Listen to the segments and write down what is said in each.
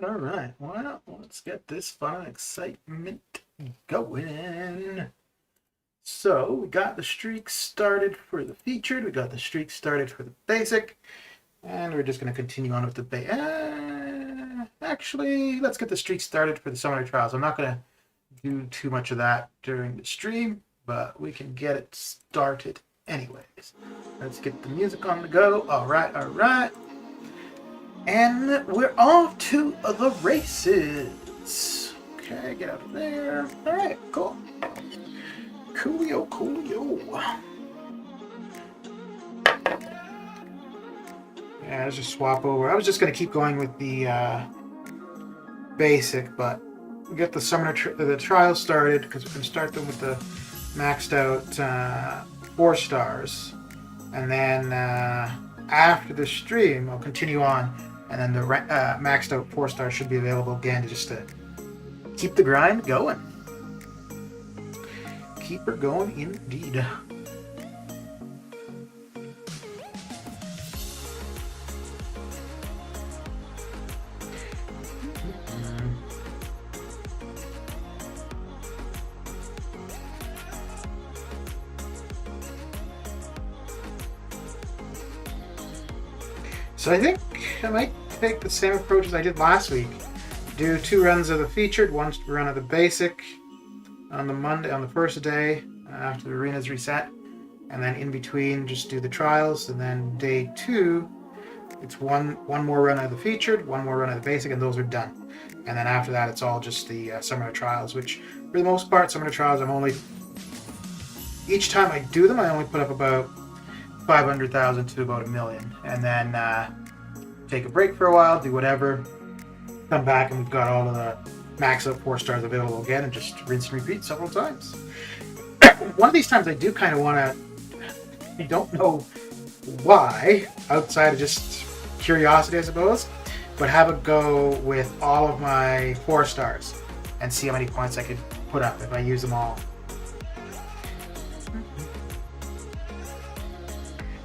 All right. Well, let's get this fun excitement going. So we got the streak started for the featured. We got the streak started for the basic. And we're just going to continue on with the actually, let's get the streak started for the summoner trials. I'm not going to do too much of that during the stream, but we can get it started anyways. Let's get the music on the go. All right. And we're off to the races. Okay, get out of there. All right, cool. Coolio. Yeah, let's just swap over. I was just going to keep going with the basic, but we get the summoner the trial started because we're going to start them with the maxed out 4 stars. And then after the stream, I'll continue on. And then the maxed out 4 stars should be available again just to keep the grind going. Keep her going indeed. So I think I might take the same approach as I did last week. do 2 runs of the featured, 1 run of the basic on the first day after the arena's reset, and then in between just do the trials, and then day 2 it's one more run of the featured, 1 more run of the basic, and those are done. And then after that it's all just the summer trials, which for the most part summer trials each time I do them I only put up about 500,000 to about 1 million, and then take a break for a while, do whatever, come back, and we've got all of the max out 4 stars available again, and just rinse and repeat several times. One of these times I do kind of want to, I don't know why, outside of just curiosity I suppose, but have a go with all of my 4 stars and see how many points I could put up if I use them all.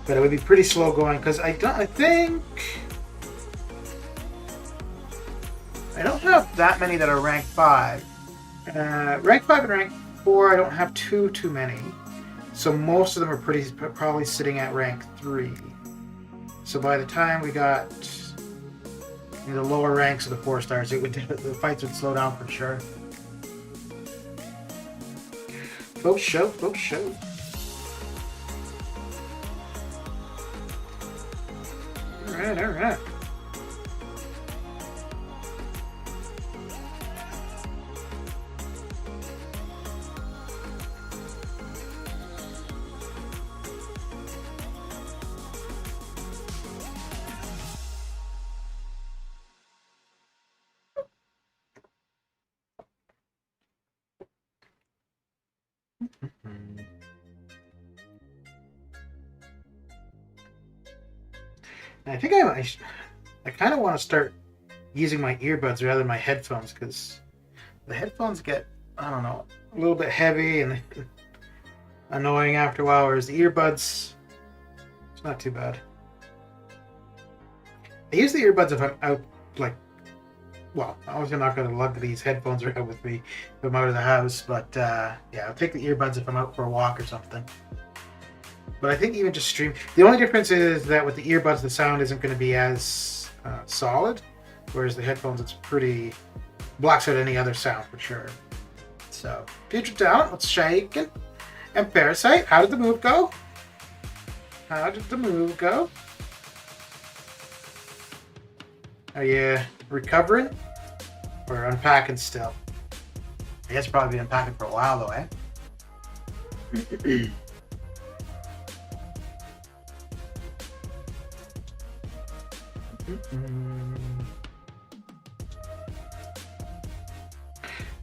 But it would be pretty slow going because I think I don't have that many that are rank 5. Rank 5 and rank 4, I don't have too many. So most of them are probably sitting at rank 3. So by the time we got in the lower ranks of the 4 stars, the fights would slow down for sure. Folks show. All right. I think I kind of want to start using my earbuds rather than my headphones, because the headphones get, I don't know, a little bit heavy and annoying after a while, whereas the earbuds, it's not too bad. I use the earbuds if I'm out, like, well, obviously I'm not going to lug these headphones around with me if I'm out of the house, but yeah, I'll take the earbuds if I'm out for a walk or something. But I think even just stream, the only difference is that with the earbuds the sound isn't going to be as solid, whereas the headphones it's pretty, blocks out any other sound for sure. So, future talent, let's shake it. And Parasite, how did the move go? Are you recovering or unpacking still? I guess you'll probably be unpacking for a while though, eh?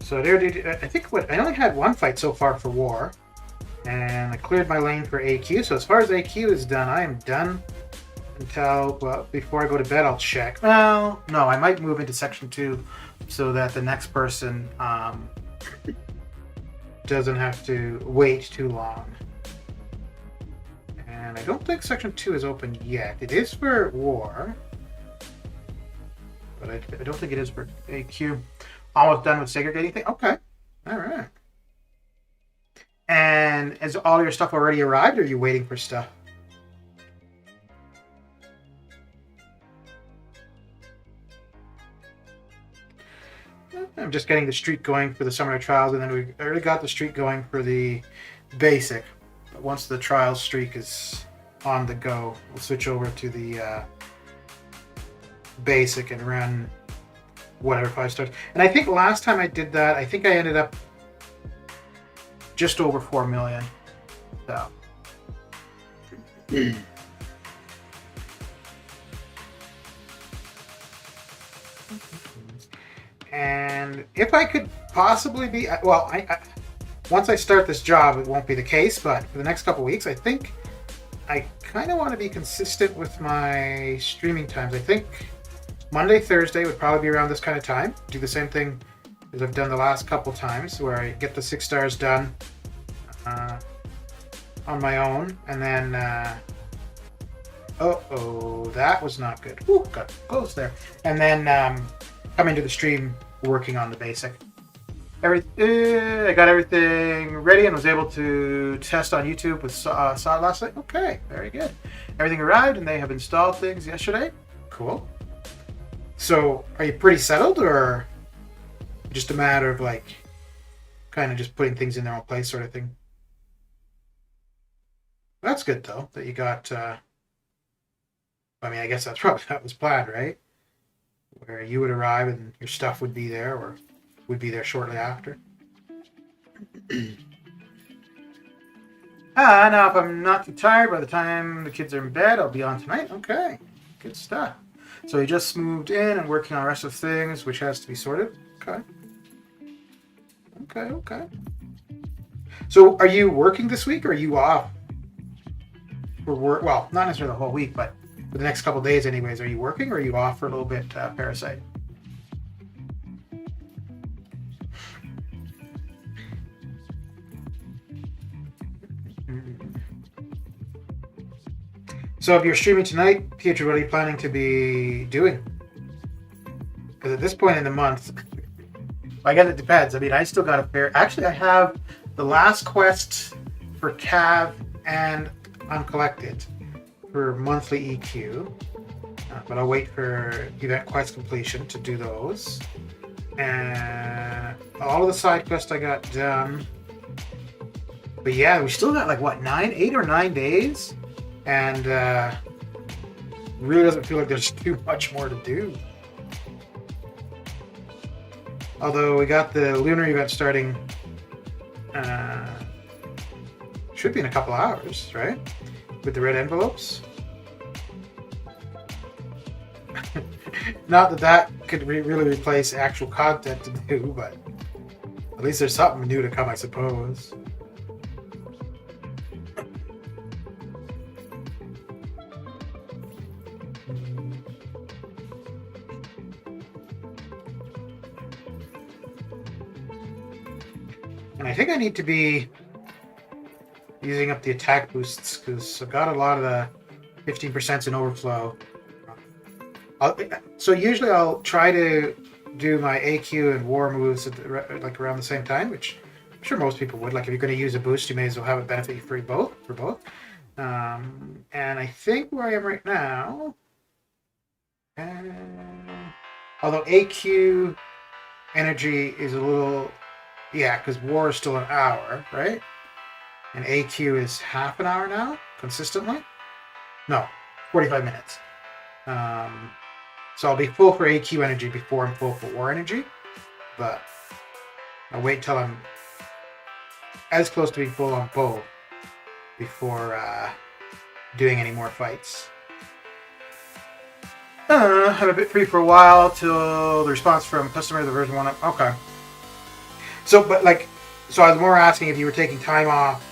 So there, I think I only had 1 fight so far for war, and I cleared my lane for AQ. So as far as AQ is done, I am done until, well, before I go to bed I'll check. Well, no, I might move into section 2 so that the next person doesn't have to wait too long. And I don't think section 2 is open yet. It is for war, but I don't think it is for AQ. Almost done with segregating thing? Okay. Alright. And has all your stuff already arrived, or are you waiting for stuff? I'm just getting the streak going for the summer trials, and then we already got the streak going for the basic. But once the trial streak is on the go, we'll switch over to the basic and run whatever 5 stars. And I think last time I did that, I think I ended up just over 4 million. So. And if I could possibly be, well, once I start this job, it won't be the case, but for the next couple weeks, I think I kind of want to be consistent with my streaming times. I think Monday, Thursday would probably be around this kind of time. Do the same thing as I've done the last couple times, where I get the 6 stars done on my own, and then that was not good. Ooh, got close there. And then come into the stream working on the basic. I got everything ready and was able to test on YouTube with Saw last night. Okay, very good. Everything arrived and they have installed things yesterday. Cool. So, are you pretty settled, or Just a matter of like kind of just putting things in their own place sort of thing. That's good though that you got. I mean, I guess that was planned, right? Where you would arrive and your stuff would be there, or would be there shortly after. Now if I'm not too tired by the time the kids are in bed, I'll be on tonight. Okay, good stuff. So he just moved in and working on the rest of things, which has to be sorted. Okay. Okay. So are you working this week, or are you off for work? Well, not necessarily the whole week, but for the next couple of days anyways. Are you working, or are you off for a little bit, Parasite? So if you're streaming tonight, Pietro, what are you planning to be doing? Because at this point in the month, I guess it depends. I mean, I still got a pair. Actually, I have the last quest for Cav and Uncollected for monthly EQ. But I'll wait for event quest completion to do those. And all of the side quests I got done. But yeah, we still got like, what, 8 or 9 days? And really doesn't feel like there's too much more to do. Although we got the lunar event starting, should be in a couple hours, right? With the red envelopes. Not that could really replace actual content to do, but at least there's something new to come, I suppose. And I think I need to be using up the attack boosts because I've got a lot of the 15% in overflow. So usually I'll try to do my AQ and war moves like around the same time, which I'm sure most people would. Like if you're going to use a boost, you may as well have it benefit you for both. And I think where I am right now, although AQ energy is a little, yeah, because war is still an hour, right? And AQ is half an hour now, consistently. No, 45 minutes. So I'll be full for AQ energy before I'm full for war energy, but I'll wait until I'm as close to being full on both before doing any more fights. Have a bit free for a while till the response from customer, the version 1 up. Okay. So I was more asking if you were taking time off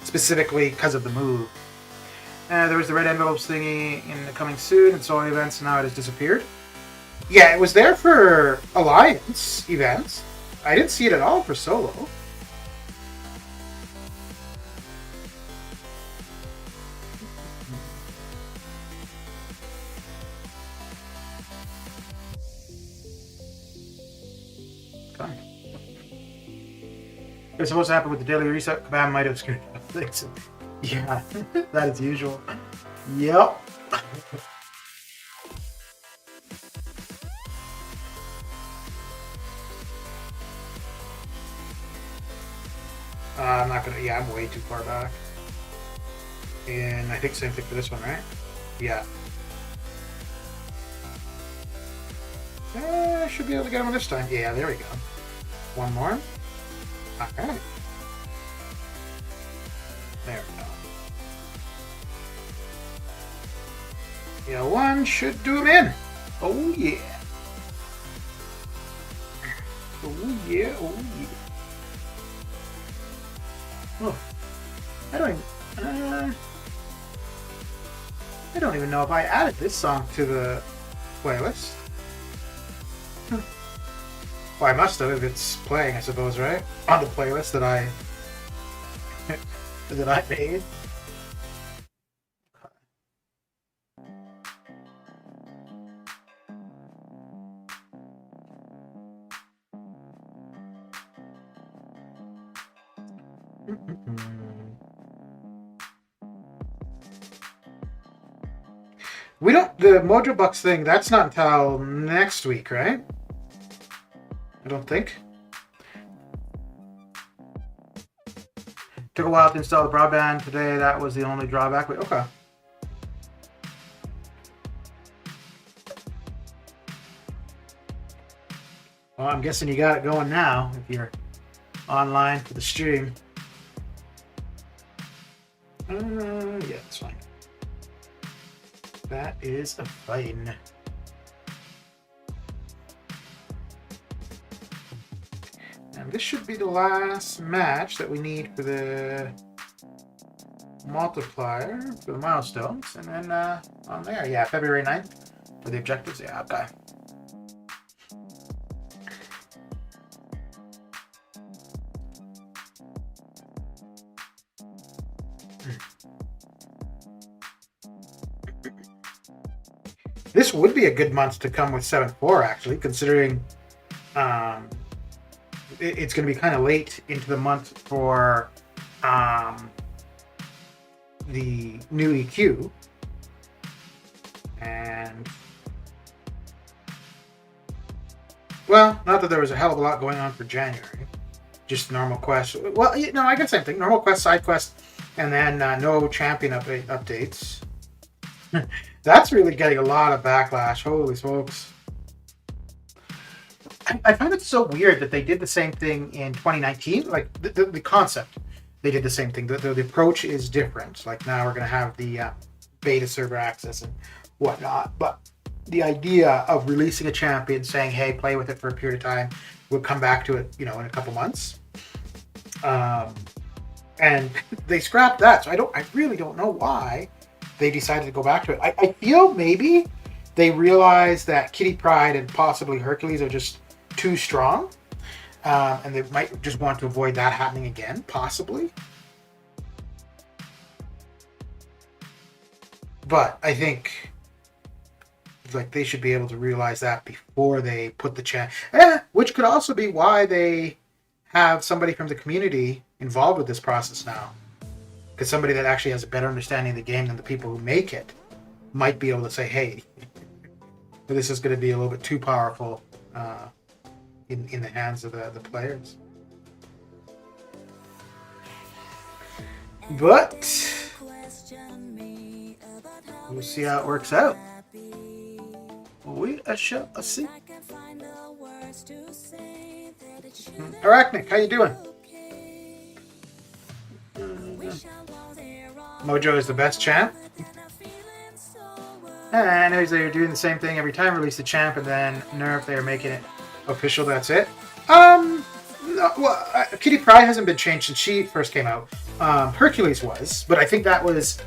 specifically because of the move. There was the red envelopes thingy in the coming soon and solo events, and now it has disappeared. Yeah, it was there for Alliance events. I didn't see it at all for solo. Okay. It's supposed to happen with the daily reset. Kabam might have screwed up things. Yeah, that is usual. Yep. I'm not gonna. Yeah, I'm way too far back. And I think same thing for this one, right? Yeah. I should be able to get him this time. Yeah, there we go. One more. Alright. There we go. Yeah, one should do him in. Oh yeah. Oh yeah, oh yeah. Oh, I don't even know if I added this song to the playlist. Well, I must have if it's playing, I suppose, right? On the playlist that I made. We don't, the Mojo Bucks thing, that's not until next week, right? I don't think. Took a while to install the broadband today. That was the only drawback. Wait, okay. Well, I'm guessing you got it going now if you're online for the stream. Yeah, that's fine. That is a fine. And this should be the last match that we need for the multiplier, for the milestones. And then on there, yeah, February 9th for the objectives. Yeah, okay. This would be a good month to come with 7.4, actually, considering it's going to be kind of late into the month for the new EQ. And, well, not that there was a hell of a lot going on for January. Just normal quests. Well, no, I guess same thing. Normal quest, side quest, and then no champion updates. That's really getting a lot of backlash. Holy smokes. I find it so weird that they did the same thing in 2019. Like, the concept, they did the same thing. The approach is different. Like, now we're going to have the beta server access and whatnot. But the idea of releasing a champion, saying, hey, play with it for a period of time, we'll come back to it, in a couple months. And they scrapped that. So I really don't know why they decided to go back to it. I feel maybe they realized that Kitty Pryde and possibly Hercules are just too strong, and they might just want to avoid that happening again, possibly. But I think they should be able to realize that before they put the which could also be why they have somebody from the community involved with this process now. Because somebody that actually has a better understanding of the game than the people who make it might be able to say, hey, this is going to be a little bit too powerful in the hands of the players. But we'll see how it works out. We shall see. Arachnic, how you doing? Mojo is the best champ. And I know they're doing the same thing every time. Release the champ and then nerf. They're making it official. That's it. No, well, Kitty Pryde hasn't been changed since she first came out. Hercules was, but I think that was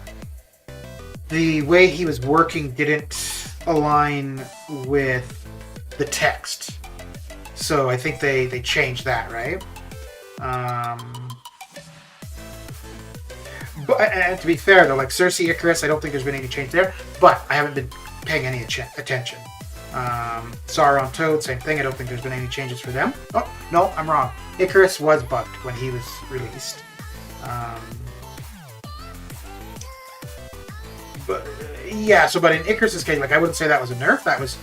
the way he was working didn't align with the text. So I think they changed that, right? But and to be fair though, like Cersei, Icarus, I don't think there's been any change there. But I haven't been paying any attention. Sauron, Toad, same thing. I don't think there's been any changes for them. Oh no, I'm wrong. Icarus was bugged when he was released. But yeah, so but in Icarus's case, like I wouldn't say that was a nerf. That was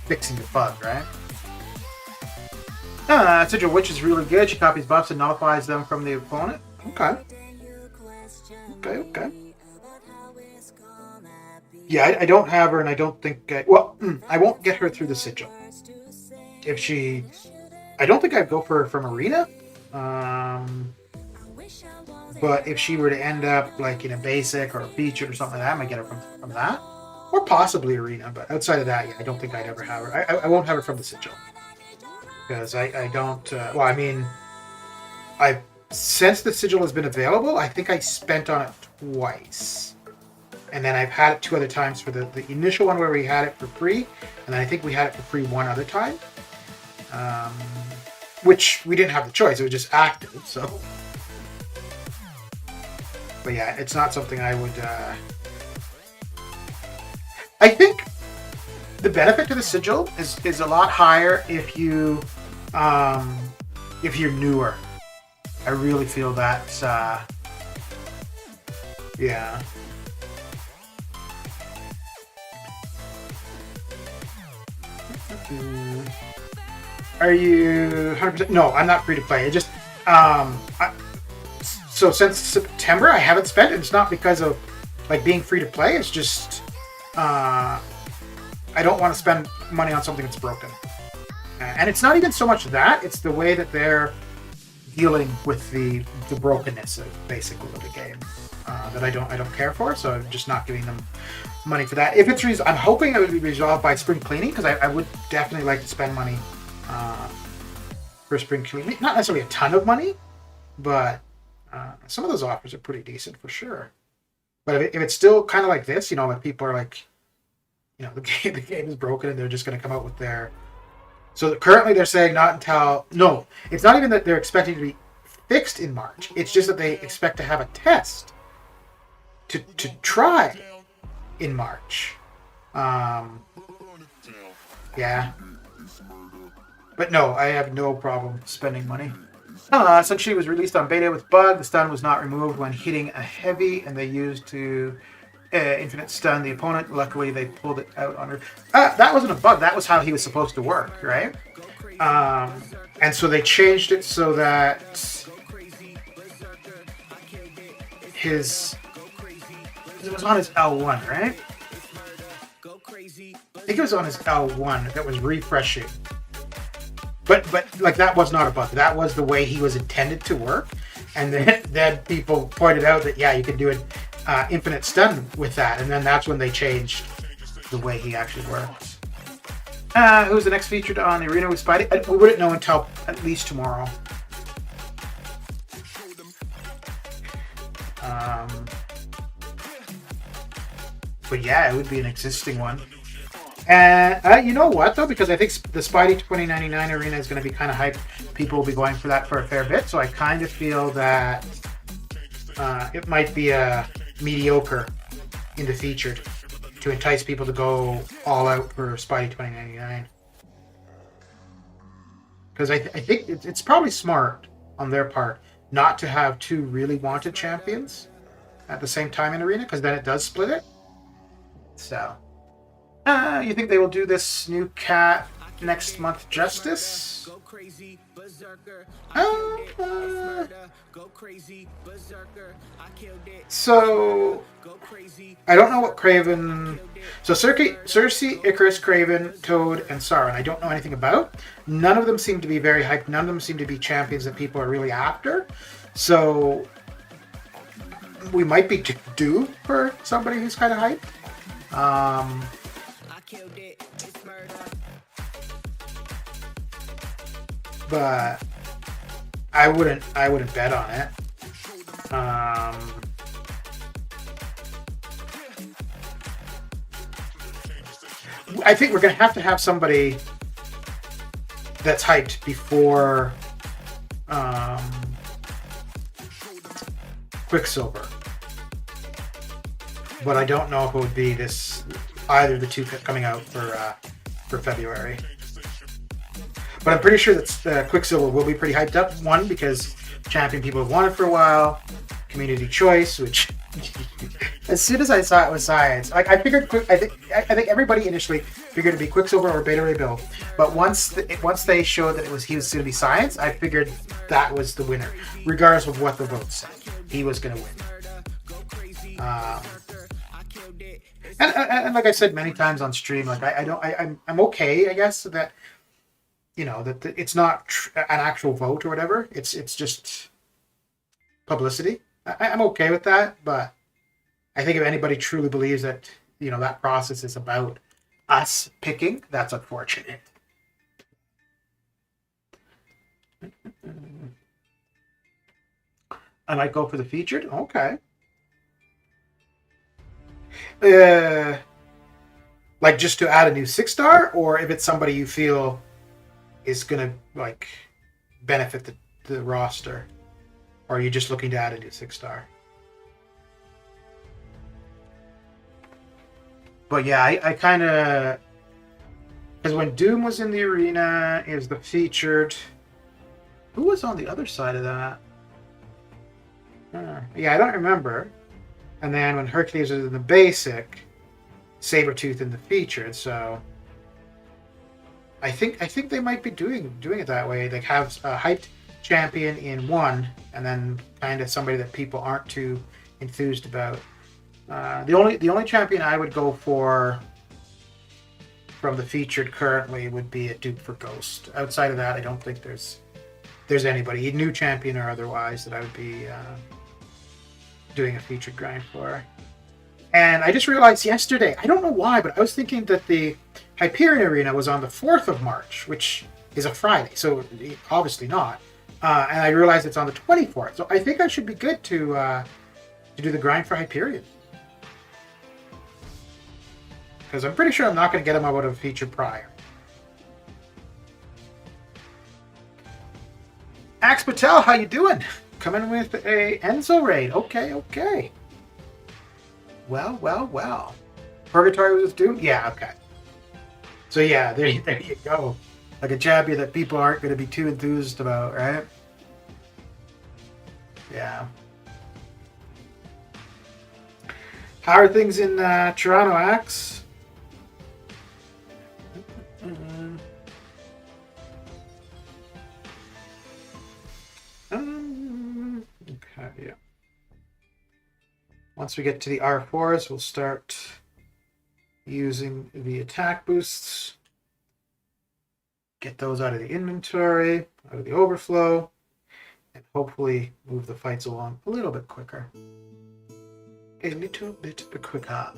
fixing the bug, right? Sigil Witch is really good. She copies buffs and nullifies them from the opponent. Okay. Okay. Yeah, I don't have her, and I don't think... I won't get her through the Sigil. If she... I don't think I'd go for her from Arena. But if she were to end up like in a basic or a featured or something like that, I might get her from that. Or possibly Arena, but outside of that, yeah, I don't think I'd ever have her. I won't have her from the Sigil. Because I don't... since the Sigil has been available, I think I spent on it twice. And then I've had it 2 other times for the initial one where we had it for free. And then I think we had it for free 1 other time. Which we didn't have the choice. It was just active, so... But yeah, it's not something I would... I think the benefit to the Sigil is a lot higher if you're newer. I really feel that's, yeah. Are you 100%? No, I'm not free to play. It just, so since September, I haven't spent it. It's not because of like being free to play. It's just, I don't want to spend money on something that's broken. And it's not even so much that, it's the way that they're dealing with the brokenness of basically the game that I don't care for. So I'm just not giving them money for that. If it's I'm hoping it would be resolved by spring cleaning, because I would definitely like to spend money for spring cleaning. Not necessarily a ton of money, but some of those offers are pretty decent for sure. But if it's still kind of like this, like people are like, the game is broken and they're just going to come out with their. So currently they're saying not until no, it's not even that they're expecting to be fixed in March. It's just that they expect to have a test to try in March. Yeah. But no, I have no problem spending money. Essentially, it was released on beta with bug. The stun was not removed when hitting a heavy, and they used to infinite stun the opponent. Luckily, they pulled it out on her. That wasn't a bug. That was how he was supposed to work, right? And so they changed it so that it was on his L1, right? I think it was on his L1 that was refreshing. But like that was not a bug. That was the way he was intended to work. And then people pointed out that you could do an infinite stun with that. And then that's when they changed the way he actually works. Who's the next featured on the arena with Spidey? We wouldn't know until at least tomorrow. But yeah, it would be an existing one. And you know what, though? Because I think the Spidey 2099 arena is going to be kind of hyped. People will be going for that for a fair bit. So I kind of feel that it might be a mediocre in the featured to entice people to go all out for Spidey 2099. Because I think it's probably smart on their part not to have two really wanted champions at the same time in arena, because then it does split it. So, you think they will do this new cat next month justice? So, I don't know what Kraven... So, Cersei, Icarus, Kraven, Toad, and Sauron, I don't know anything about. None of them seem to be very hyped. None of them seem to be champions that people are really after. So, we might be due for somebody who's kind of hyped. But I wouldn't bet on it. I think we're gonna have to have somebody that's hyped before Quicksilver. But I don't know if it would be either of the two coming out for February. But I'm pretty sure that Quicksilver will be pretty hyped up. One, because champion people have wanted for a while. Community choice, which as soon as I saw it was science, like I figured. I think everybody initially figured it'd be Quicksilver or Beta Ray Bill. But once they showed that he was going to be science, I figured that was the winner, regardless of what the votes said. He was going to win. And like I said many times on stream, like I'm okay, I guess, that that it's not an actual vote or whatever. It's just publicity. I'm okay with that, but I think if anybody truly believes that that process is about us picking, that's unfortunate. I might go for the featured. Okay. Like just to add a new 6-star, or if it's somebody you feel is gonna like benefit the roster, or are you just looking to add a new 6-star? But yeah, I kind of, because when Doom was in the arena, it was the featured. Who was on the other side of that? Yeah, I don't remember. And then when Hercules was in the basic, Sabretooth in the featured. So I think they might be doing it that way. Like have a hyped champion in one, and then kind of somebody that people aren't too enthused about. The only champion I would go for from the featured currently would be a dupe for Ghost. Outside of that, I don't think there's anybody, new champion or otherwise, that I would be doing a featured grind for. And I just realized yesterday, I don't know why, but I was thinking that the Hyperion Arena was on the 4th of March, which is a Friday, so obviously not. And I realized it's on the 24th, so I think I should be good to do the grind for Hyperion. Because I'm pretty sure I'm not going to get him out of a feature prior. Axe Patel, how you doing? Coming with a Enzo raid. Okay. Well. Purgatory was doomed? Yeah, okay. So yeah, there you go. Like a champion that people aren't going to be too enthused about, right? Yeah. How are things in Toronto, Axe? Okay, yeah. Once we get to the R4s, we'll start using the attack boosts. Get those out of the inventory, out of the overflow, and hopefully move the fights along a little bit quicker. A little bit quicker.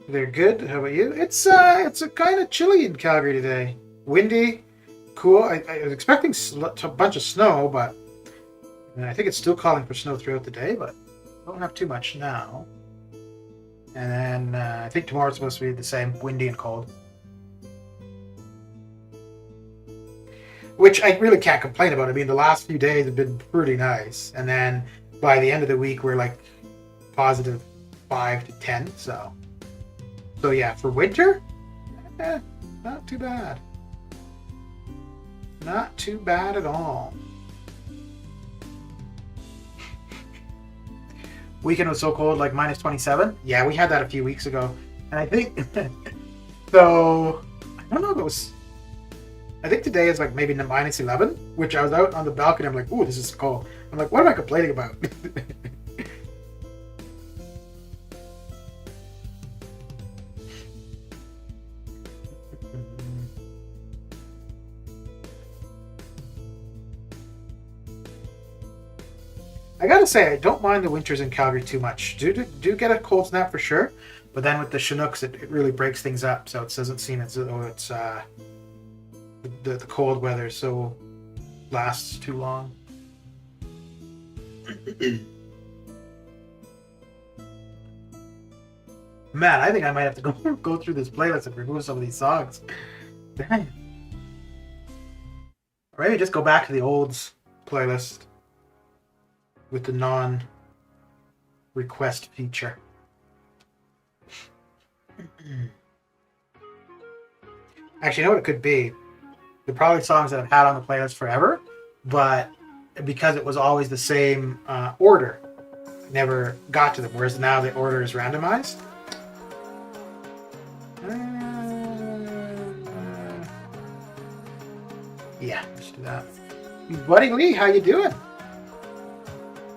They're good. How about you? It's a kind of chilly in Calgary today. Windy, cool. I was expecting a bunch of snow, but I think it's still calling for snow throughout the day, but don't have too much now. And then I think tomorrow's supposed to be the same, windy and cold. Which I really can't complain about. I mean, the last few days have been pretty nice. And then by the end of the week, we're like positive 5 to 10. So yeah, for winter, not too bad. Not too bad at all. Weekend was so cold, like minus 27. Yeah, we had that a few weeks ago. And I think, so, I don't know if it was, I think today is like maybe minus 11, which I was out on the balcony. I'm like, ooh, this is cold. I'm like, what am I complaining about? I gotta say, I don't mind the winters in Calgary too much. Do get a cold snap for sure, but then with the Chinooks, it really breaks things up. So it doesn't seem as though it's the cold weather so lasts too long. Man, I think I might have to go through this playlist and remove some of these songs. Dang. Or maybe just go back to the olds playlist with the non-request feature. Actually, you know what it could be? They're probably songs that I've had on the playlist forever, but because it was always the same order, never got to them, whereas now the order is randomized. Yeah, let's do that. Buddy Lee, how you doing?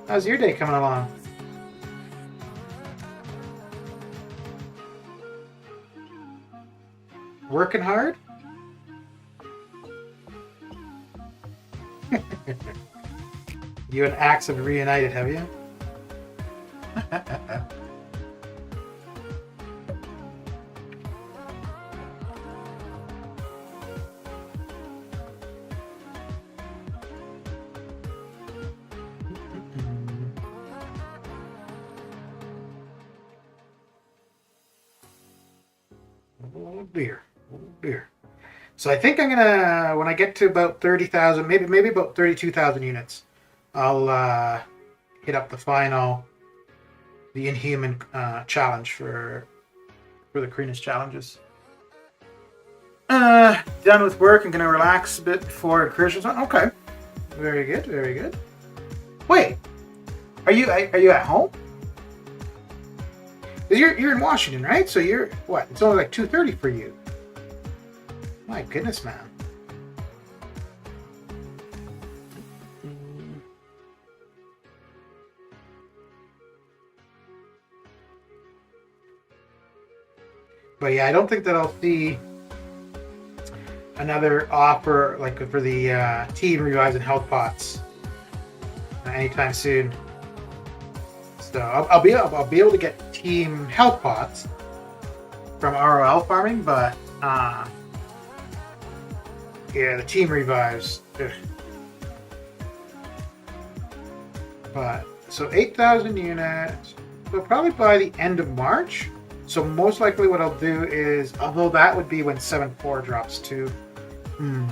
How's your day coming along? Working hard? You and Axe have reunited, have you? Beer. So I think I'm gonna, when I get to about 30,000, maybe about 32,000 units, I'll hit up the Inhuman challenge for the Kreenus challenges. Done with work. I'm gonna relax a bit before incursions on. Okay, very good. Wait, are you at home? You're in Washington, right? So you're what? It's only like 2:30 for you. My goodness, man. But yeah, I don't think that I'll see another offer like for the team revives and health pots anytime soon. So I'll be able to get team health pots from ROL farming, but yeah, the team revives. Ugh. But so 8,000 units. So probably by the end of March. So most likely what I'll do is, although that would be when 7.4 drops too. And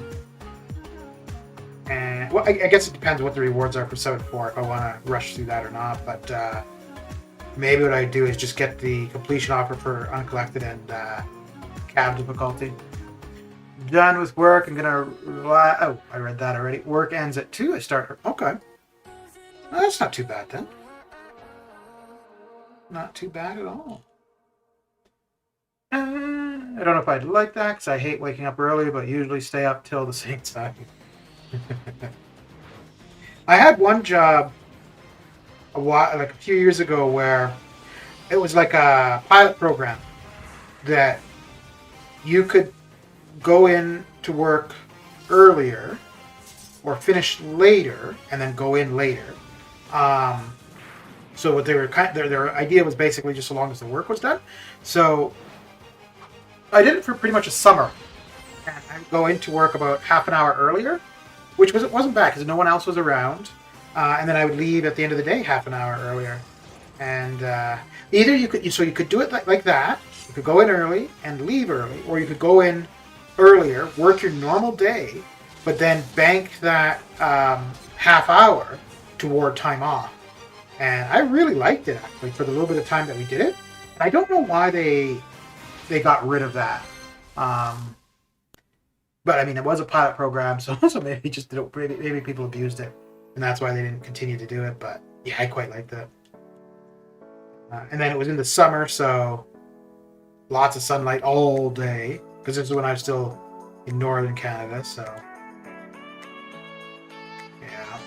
well, I guess it depends what the rewards are for 7.4 if I want to rush through that or not. But maybe what I do is just get the completion offer for uncollected and cab difficulty. Done with work. I'm gonna rely. Oh, I read that already. Work ends at 2. I start. Okay. Well, that's not too bad then. Not too bad at all. I don't know if I'd like that because I hate waking up early, but usually stay up till the same time. I had one job like a few years ago where it was like a pilot program that you could go in to work earlier or finish later and then go in later. So what they were their idea was basically just so long as the work was done. So I did it for pretty much a summer, and I'd go into work about half an hour earlier, which wasn't bad because no one else was around, and then I would leave at the end of the day half an hour earlier. And either you could do it like that. You could go in early and leave early, or you could go in earlier, work your normal day, but then bank that half hour toward time off. And I really liked it actually for the little bit of time that we did it. And I don't know why they got rid of that. But I mean, it was a pilot program, so maybe maybe people abused it, and that's why they didn't continue to do it. But yeah, I quite liked it. And then it was in the summer, so lots of sunlight all day, because this is when I was still in northern Canada. So yeah.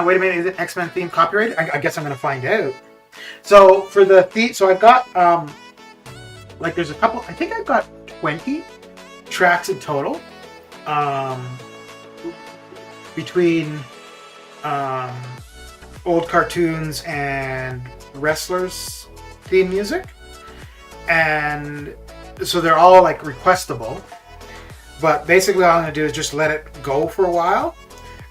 Wait a minute, is it X-Men theme copyrighted? I guess I'm going to find out. So for the theme, so I've got like there's a couple. I think I've got 20 tracks in total. Between old cartoons and wrestlers theme music, and so they're all like requestable. But basically, all I'm gonna do is just let it go for a while,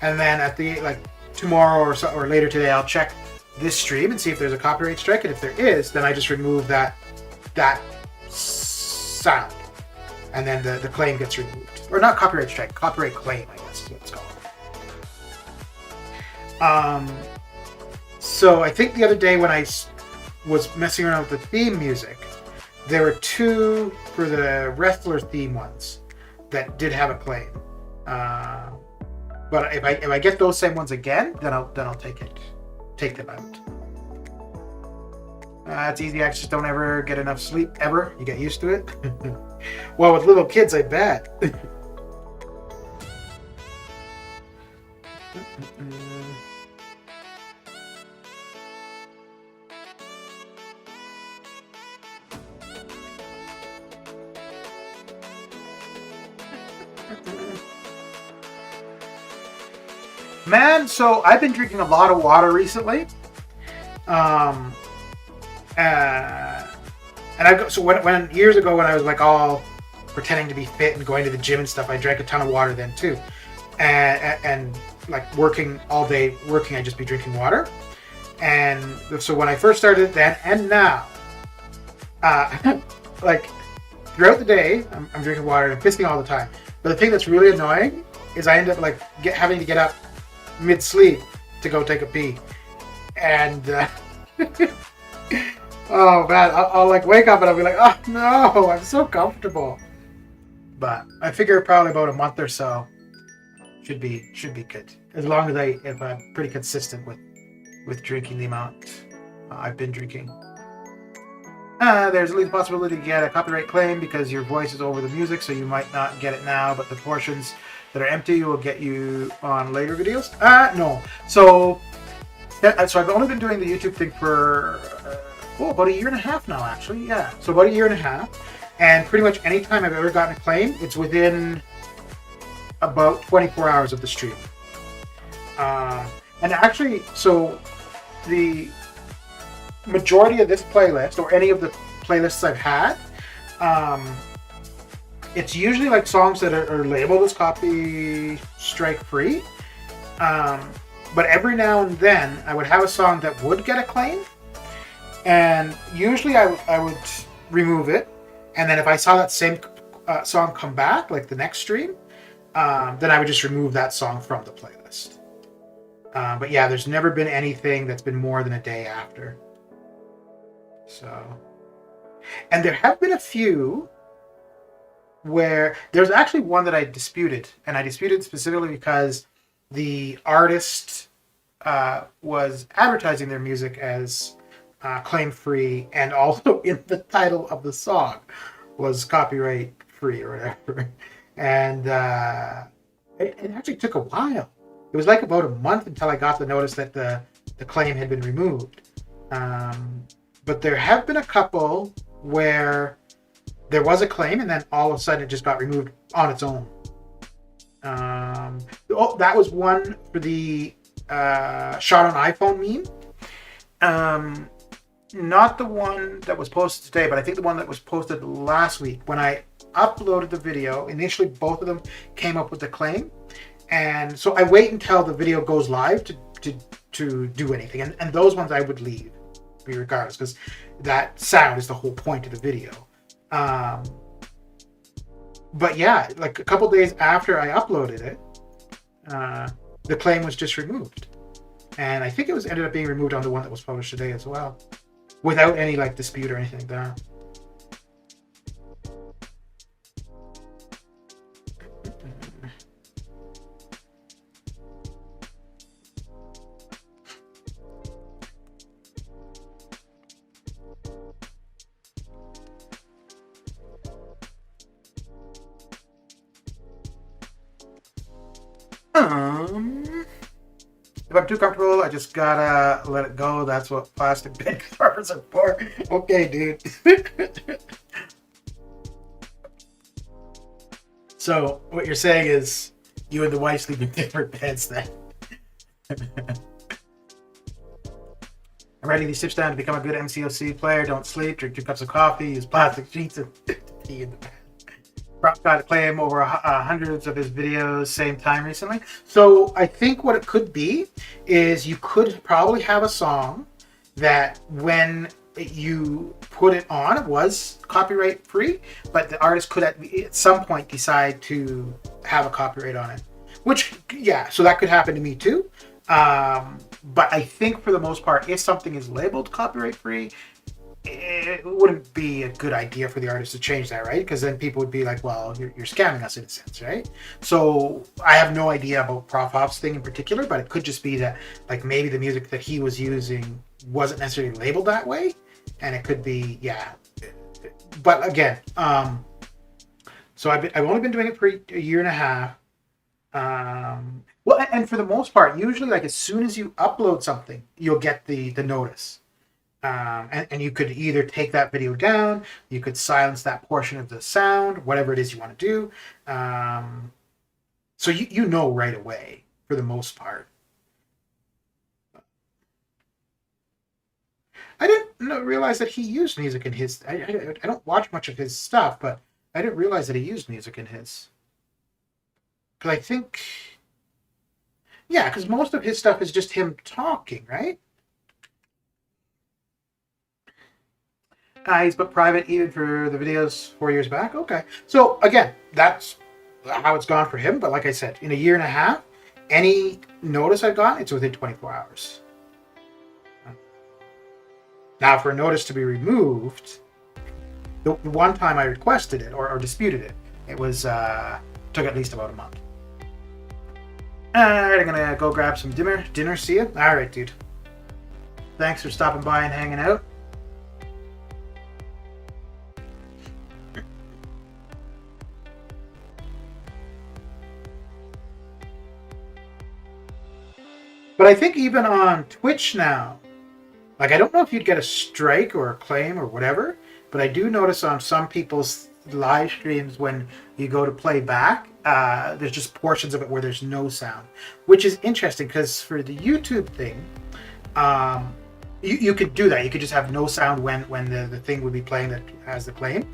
and then at the tomorrow or later today, I'll check this stream and see if there's a copyright strike, and if there is, then I just remove that sound, and then the claim gets removed, or not copyright strike, copyright claim, I guess is what it's called. So I think the other day when I was messing around with the theme music, there were 2 for the wrestler theme ones that did have a claim. But if I get those same ones again, then I'll take them out. It's easy. I just don't ever get enough sleep ever. You get used to it. Well, with little kids, I bet. Man, so I've been drinking a lot of water recently. And so when years ago when I was like all pretending to be fit and going to the gym and stuff, I drank a ton of water then too. And like working all day, I'd just be drinking water. And so when I first started then and now, like throughout the day, I'm drinking water and pissing all the time. But the thing that's really annoying is I end up like having to get up mid-sleep to go take a pee. And oh man, I'll like wake up and I'll be like, oh no, I'm so comfortable. But I figure probably about a month or so should be good, as long as if I'm pretty consistent with drinking the amount I've been drinking. There's at least a possibility to get a copyright claim because your voice is over the music, so you might not get it now, but the portions that are empty will get you on later videos. No. So I've only been doing the YouTube thing for about a year and a half now, actually. Yeah, so about a year and a half, and pretty much any time I've ever gotten a claim, it's within about 24 hours of the stream. And actually, so the majority of this playlist, or any of the playlists I've had, it's usually like songs that are labeled as copy strike free. But every now and then I would have a song that would get a claim, and usually I would remove it, and then if I saw that same song come back, like the next stream, then I would just remove that song from the playlist. But yeah, there's never been anything that's been more than a day after. So, and there have been a few where there's actually one that I disputed, and I disputed specifically because the artist was advertising their music as claim-free, and also in the title of the song was copyright-free or whatever. And it actually took a while. It was like about a month until I got the notice that the claim had been removed. But there have been a couple where there was a claim and then all of a sudden it just got removed on its own. That was one for the shot on iPhone meme. Not the one that was posted today, but I think the one that was posted last week. When I uploaded the video, initially both of them came up with the claim. And so I wait until the video goes live to do anything. And those ones I would leave, regardless, because that sound is the whole point of the video. But yeah, like a couple days after I uploaded it, the claim was just removed. And I think it ended up being removed on the one that was published today as well, without any like dispute or anything like that. If I'm too comfortable, I just gotta let it go. That's what plastic bed covers are for. Okay, dude. So what you're saying is you and the wife sleep in different beds then. I'm writing these tips down to become a good MCOC player. Don't sleep, drink 2 cups of coffee, use plastic sheets, and pee in the bed. Brock got a claim over hundreds of his videos same time recently. So I think what it could be is you could probably have a song that when you put it on, it was copyright free, but the artist could at some point decide to have a copyright on it. Which, yeah, so that could happen to me too. But I think for the most part, if something is labeled copyright free, it wouldn't be a good idea for the artist to change that, right? Because then people would be like, well, you're scamming us in a sense, right? So I have no idea about Prof Hoff's thing in particular, but it could just be that like maybe the music that he was using wasn't necessarily labeled that way, and it could be, yeah. But again, so I've only been doing it for a year and a half. Well, and for the most part, usually like as soon as you upload something, you'll get the notice. And you could either take that video down, you could silence that portion of the sound, whatever it is you want to do. So you know right away for the most part. I didn't realize that he used music in his. I don't watch much of his stuff, but I didn't realize that he used music in his. Because I think, yeah, because most of his stuff is just him talking, right? He's put private even for the videos 4 years back. Okay. So again, that's how it's gone for him. But like I said, in a year and a half, any notice I've gotten, it's within 24 hours. Now for a notice to be removed, the one time I requested it or disputed it, it was took at least about a month. Alright, I'm gonna go grab some dinner. See you. Alright, dude. Thanks for stopping by and hanging out. But I think even on Twitch now, like, I don't know if you'd get a strike or a claim or whatever, but I do notice on some people's live streams when you go to play back, there's just portions of it where there's no sound, which is interesting because for the YouTube thing, you could do that. You could just have no sound when the thing would be playing that has the claim,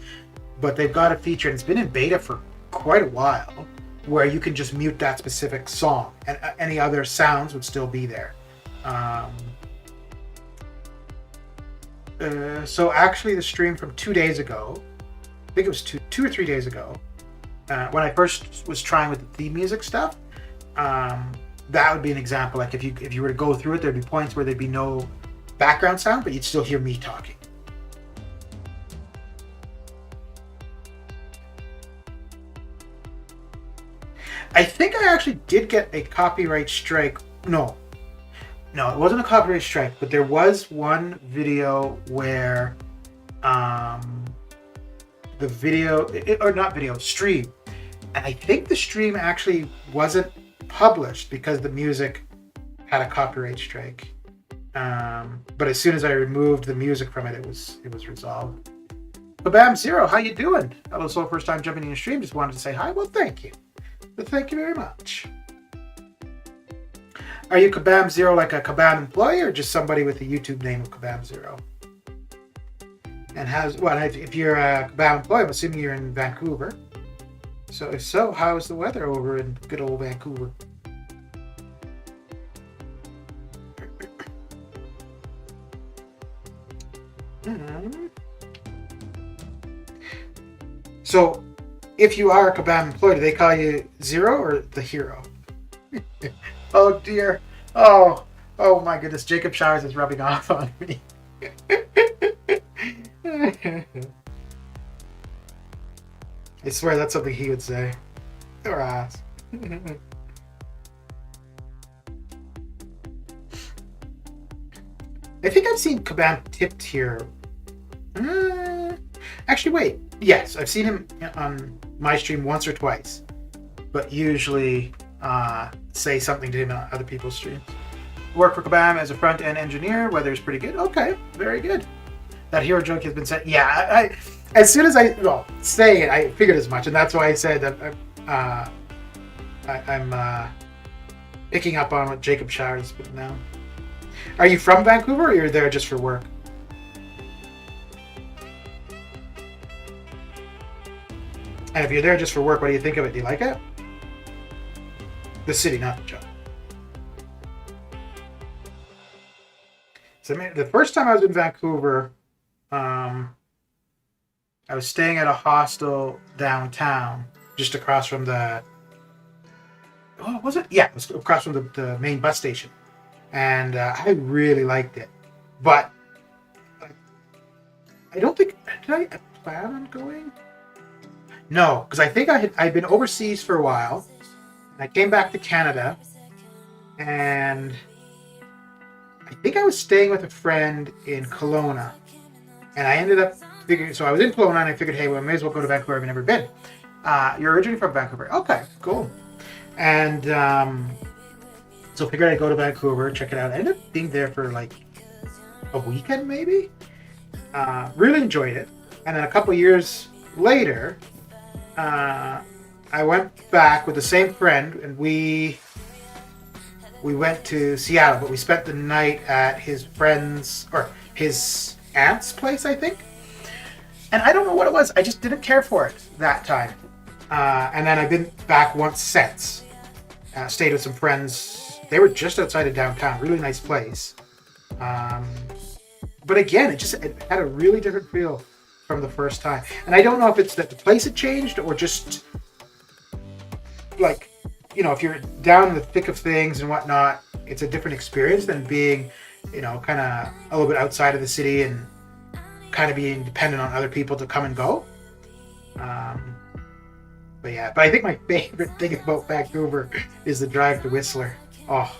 but they've got a feature, and it's been in beta for quite a while, where you can just mute that specific song and any other sounds would still be there. So actually the stream from 2 days ago, I think it was two or 3 days ago, when I first was trying with the theme music stuff, that would be an example. Like if you were to go through it, there'd be points where there'd be no background sound, but you'd still hear me talking. I think I actually did get a copyright strike. No, it wasn't a copyright strike, but there was one video where the video, or not video, stream. And I think the stream actually wasn't published because the music had a copyright strike. But as soon as I removed the music from it, it was resolved. Kabam Zero, how you doing? Hello, so first time jumping in your stream. Just wanted to say hi. Well, thank you. Thank you very much. Are you Kabam Zero like a Kabam employee or just somebody with the YouTube name of Kabam Zero? And if you're a Kabam employee, I'm assuming you're in Vancouver. So if so, how is the weather over in good old Vancouver? So if you are a Kabam employee, do they call you Zero or the Hero? Oh dear. Oh my goodness. Jacob Showers is rubbing off on me. I swear that's something he would say. Or ask. I think I've seen Kabam tipped here. Actually, wait. Yes, I've seen him on my stream once or twice. But usually say something to him on other people's streams. Work for Kabam as a front-end engineer. Weather's pretty good. Okay, very good. That hero joke has been said. Yeah, as soon as saying it, I figured as much. And that's why I said that I'm picking up on what Jacob Showers put now. Are you from Vancouver or you're there just for work? And if you're there just for work, what do you think of it? Do you like it? The city, not the job. So the first time I was in Vancouver, I was staying at a hostel downtown, just across from the... Oh, was it? Yeah, it was across from the main bus station. And I really liked it. But I don't think... Did I plan on going? No, because I think I'd been overseas for a while. I came back to Canada. And I think I was staying with a friend in Kelowna. And I ended up figuring... So I was in Kelowna and I figured, hey, well, I may as well go to Vancouver. I've never been. You're originally from Vancouver. Okay, cool. And so I figured I'd go to Vancouver, check it out. I ended up being there for like a weekend, maybe. Really enjoyed it. And then a couple years later, I went back with the same friend, and we went to Seattle, but we spent the night at his friend's, or his aunt's place, I think. And I don't know what it was. I just didn't care for it that time. And then I've been back once since. Stayed with some friends. They were just outside of downtown. Really nice place. But again, it had a really different feel from the first time. And I don't know if it's that the place had changed or just like, you know, if you're down in the thick of things and whatnot, it's a different experience than being, you know, kind of a little bit outside of the city and kind of being dependent on other people to come and go. But I think my favorite thing about Vancouver is the drive to Whistler. Oh,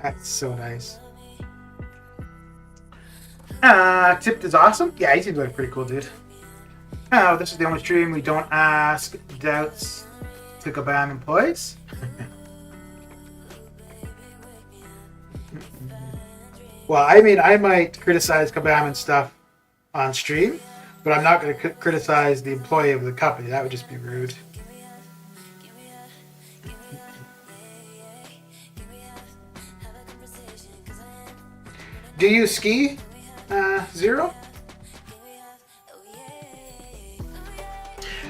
that's so nice. Tipped is awesome. Yeah, he seems like a pretty cool dude. Oh, this is the only stream we don't ask doubts to Kabam employees. Well, I mean, I might criticize Kabam and stuff on stream, but I'm not going to criticize the employee of the company. That would just be rude. Do you ski, Zero?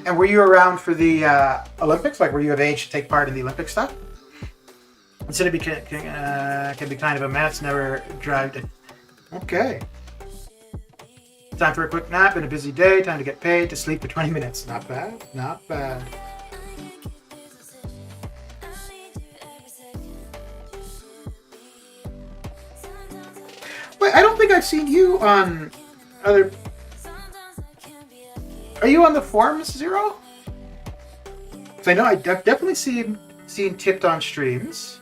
And were you around for the Olympics? Like, were you of age to take part in the Olympic stuff? Instead of can be kind of a mess. Never drive to. Okay. Time for a quick nap and a busy day. Time to get paid to sleep for 20 minutes. Not bad. Not bad. Wait, I don't think I've seen you on other. Are you on the forums, Zero? Because I know I've definitely seen Tipped on streams.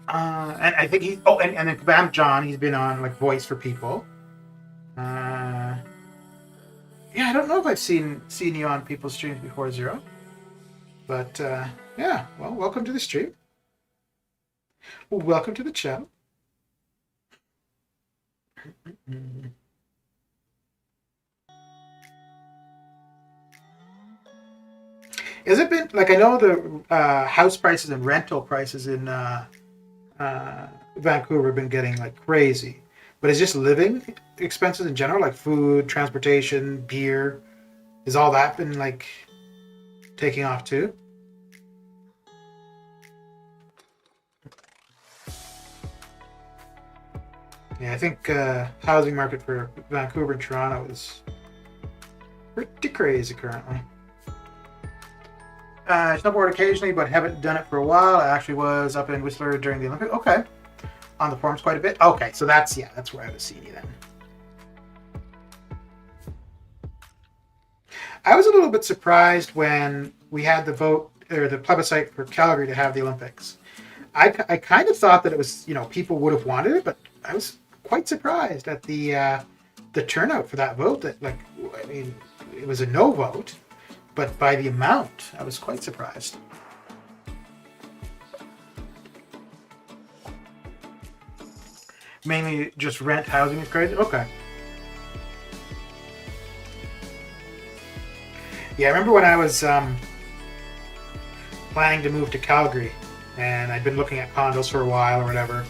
And I think he. Oh, and then Kabam John, he's been on like Voice for People. Yeah, I don't know if I've seen you on people's streams before, Zero. But yeah, well, welcome to the stream. Well, welcome to the channel. Has it been like I know the house prices and rental prices in Vancouver have been getting like crazy, but is just living expenses in general, like food, transportation, beer, has all that been like taking off too? Yeah, I think housing market for Vancouver and Toronto is pretty crazy currently. Snowboard occasionally, but haven't done it for a while. I actually was up in Whistler during the Olympics. Okay. On the forums quite a bit. Okay, so that's where I was seeing you then. I was a little bit surprised when we had the vote or the plebiscite for Calgary to have the Olympics. I kind of thought that it was, people would have wanted it, but I was quite surprised at the turnout for that vote. That it was a no vote, but by the amount, I was quite surprised. Mainly just rent housing is crazy. Okay. Yeah, I remember when I was planning to move to Calgary, and I'd been looking at condos for a while or whatever,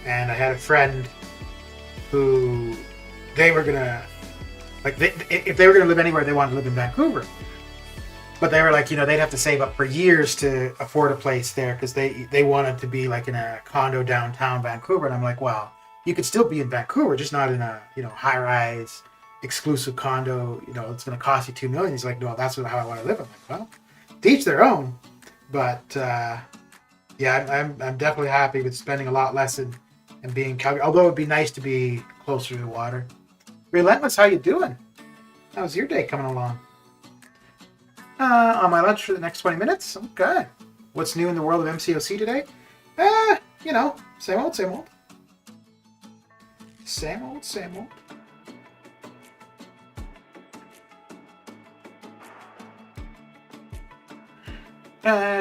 and I had a friend who they were gonna if they were gonna live anywhere, they wanted to live in Vancouver, but they were like, they'd have to save up for years to afford a place there because they wanted to be like in a condo downtown Vancouver, and I'm like, well, you could still be in Vancouver, just not in a high rise exclusive condo, it's going to cost you $2 million. He's like, no, that's how I want to live. I'm like, well, to each their own. But yeah, I'm definitely happy with spending a lot less and being in Calgary. Although it'd be nice to be closer to the water. Relentless, how you doing? How's your day coming along? On my lunch for the next 20 minutes. Okay. What's new in the world of MCOC today? Same old, same old. Same old, same old.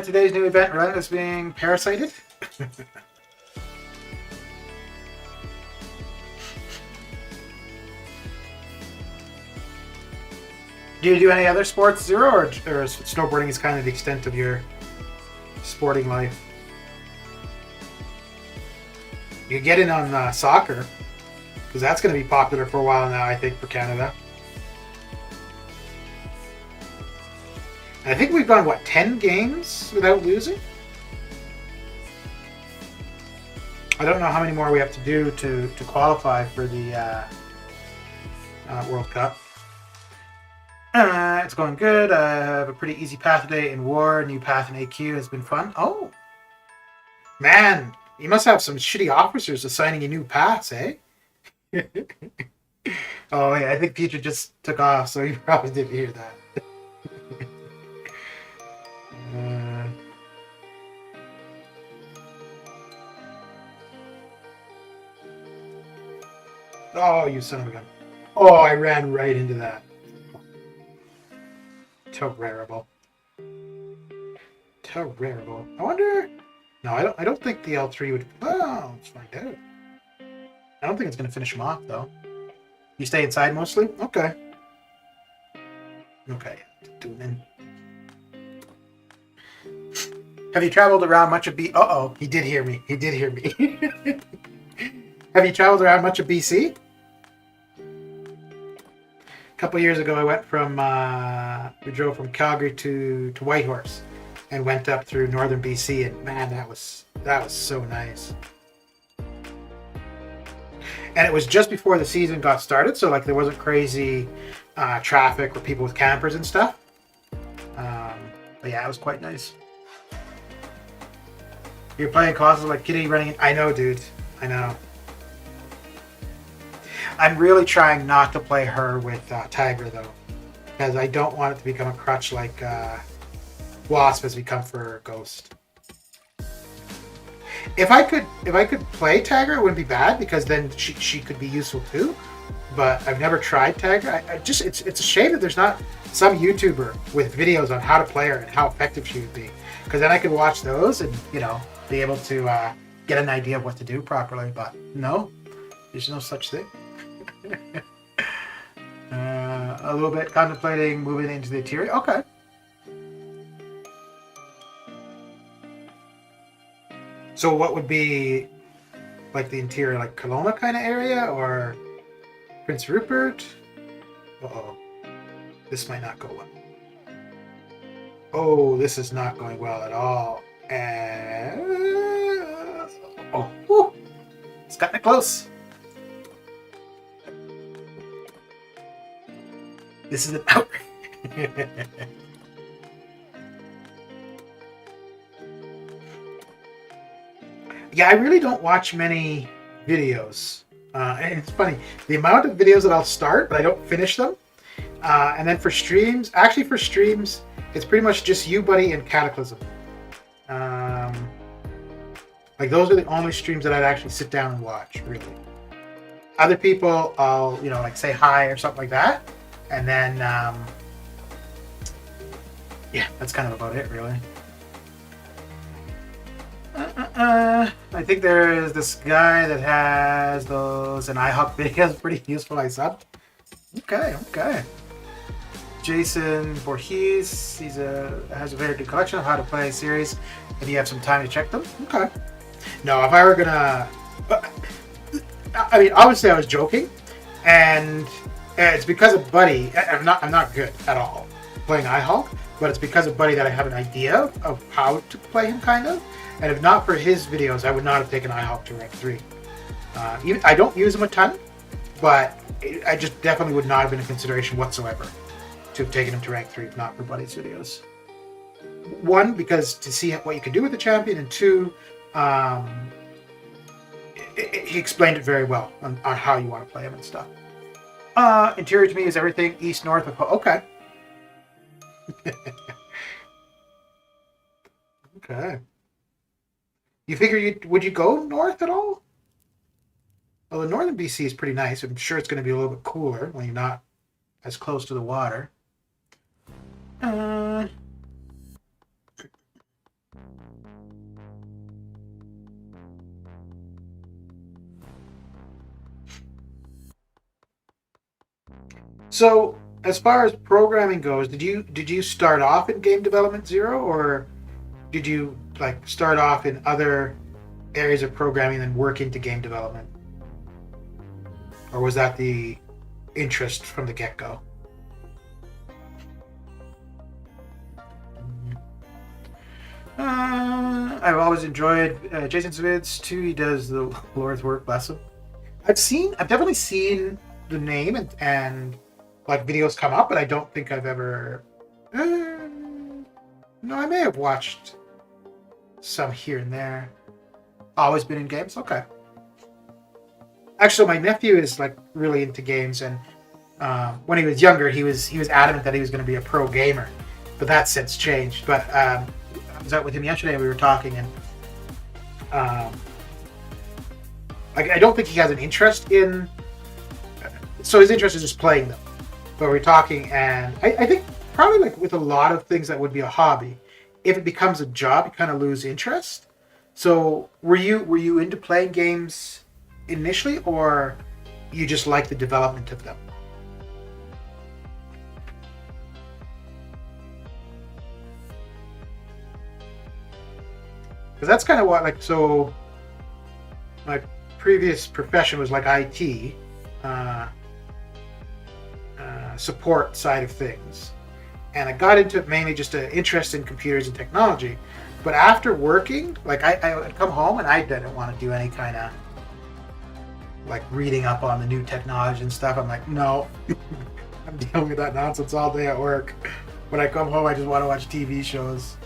Today's new event, Relentless being parasited. Do you do any other sports, Zero, or snowboarding is kind of the extent of your sporting life? You get in on soccer, because that's going to be popular for a while now, I think, for Canada. I think we've gone, 10 games without losing? I don't know how many more we have to do to qualify for the World Cup. It's going good. I have a pretty easy path today in War. New path in AQ has been fun. Oh! Man, you must have some shitty officers assigning you new paths, eh? Oh, yeah, I think Peter just took off, so you probably didn't hear that. Oh, you son of a gun. Oh, I ran right into that. Terrible. Terrible. I wonder... No, I don't think the L3 would... Oh, let's find out. I don't think it's going to finish him off, though. You stay inside mostly? Okay. Okay. Have you traveled around much of Uh-oh, he did hear me. He did hear me. Have you traveled around much of BC? A couple years ago, I went from, we drove from Calgary to Whitehorse and went up through northern BC, and man, that was so nice. And it was just before the season got started, so like there wasn't crazy traffic or people with campers and stuff. But yeah, it was quite nice. You're playing consoles like Kitty running. I know, dude. I know. I'm really trying not to play her with Tiger though, because I don't want it to become a crutch like Wasp has become for Ghost. If I could play Tiger, it wouldn't be bad because then she could be useful too. But I've never tried Tiger. It's a shame that there's not some YouTuber with videos on how to play her and how effective she would be, because then I could watch those and be able to get an idea of what to do properly. But no, there's no such thing. A little bit contemplating moving into the interior. Okay. So what would be like the interior, like Kelowna kind of area, or Prince Rupert? Uh-oh. This might not go well. Oh, this is not going well at all. And whew, it's gotten close. This is an out. Yeah, I really don't watch many videos. And it's funny, the amount of videos that I'll start, but I don't finish them. And then for streams, it's pretty much just you, buddy, and Cataclysm. Like those are the only streams that I'd actually sit down and watch, really. Other people, I'll, like say hi or something like that. And then, yeah, that's kind of about it, really. I think there is this guy that has those anvRT videos, pretty useful, I sub. Okay. Jason Voorhees, has a very good collection of how to play series if you have some time to check them. Okay. No, if I were gonna, I mean, obviously I was joking, and it's because of Buddy. I'm not good at all playing iHulk, but it's because of Buddy that I have an idea of how to play him, kind of. And if not for his videos, I would not have taken iHulk to rank 3. I don't use him a ton, but I just definitely would not have been a consideration whatsoever to have taken him to rank 3 if not for Buddy's videos. One, because to see what you can do with the champion, and two, he explained it very well on how you want to play him and stuff. Interior to me is everything east, north of... Okay. Okay. You figure would you go north at all? Well, the northern BC is pretty nice. I'm sure it's going to be a little bit cooler when you're not as close to the water. So, as far as programming goes, did you start off in game development 0, or did you like start off in other areas of programming and work into game development? Or was that the interest from the get-go? I've always enjoyed Jason's vids too. He does the Lord's work, bless him. I've definitely seen the name and like videos come up, but I don't think I've ever... no, I may have watched some here and there. Always been in games? Okay. Actually, my nephew is like really into games, and when he was younger, he was adamant that he was going to be a pro gamer, but that's since changed. But I was out with him yesterday, and we were talking, and I don't think he has an interest in... So his interest is just playing them. But we're talking, and I think probably like with a lot of things that would be a hobby, if it becomes a job, you kind of lose interest. So were you into playing games initially, or you just like the development of them? Because that's kind of what, like, so my previous profession was like IT, support side of things. And I got into it mainly just an interest in computers and technology. But after working, like I would come home and I didn't want to do any kind of like reading up on the new technology and stuff. I'm like, no, I'm dealing with that nonsense all day at work. When I come home, I just want to watch TV shows.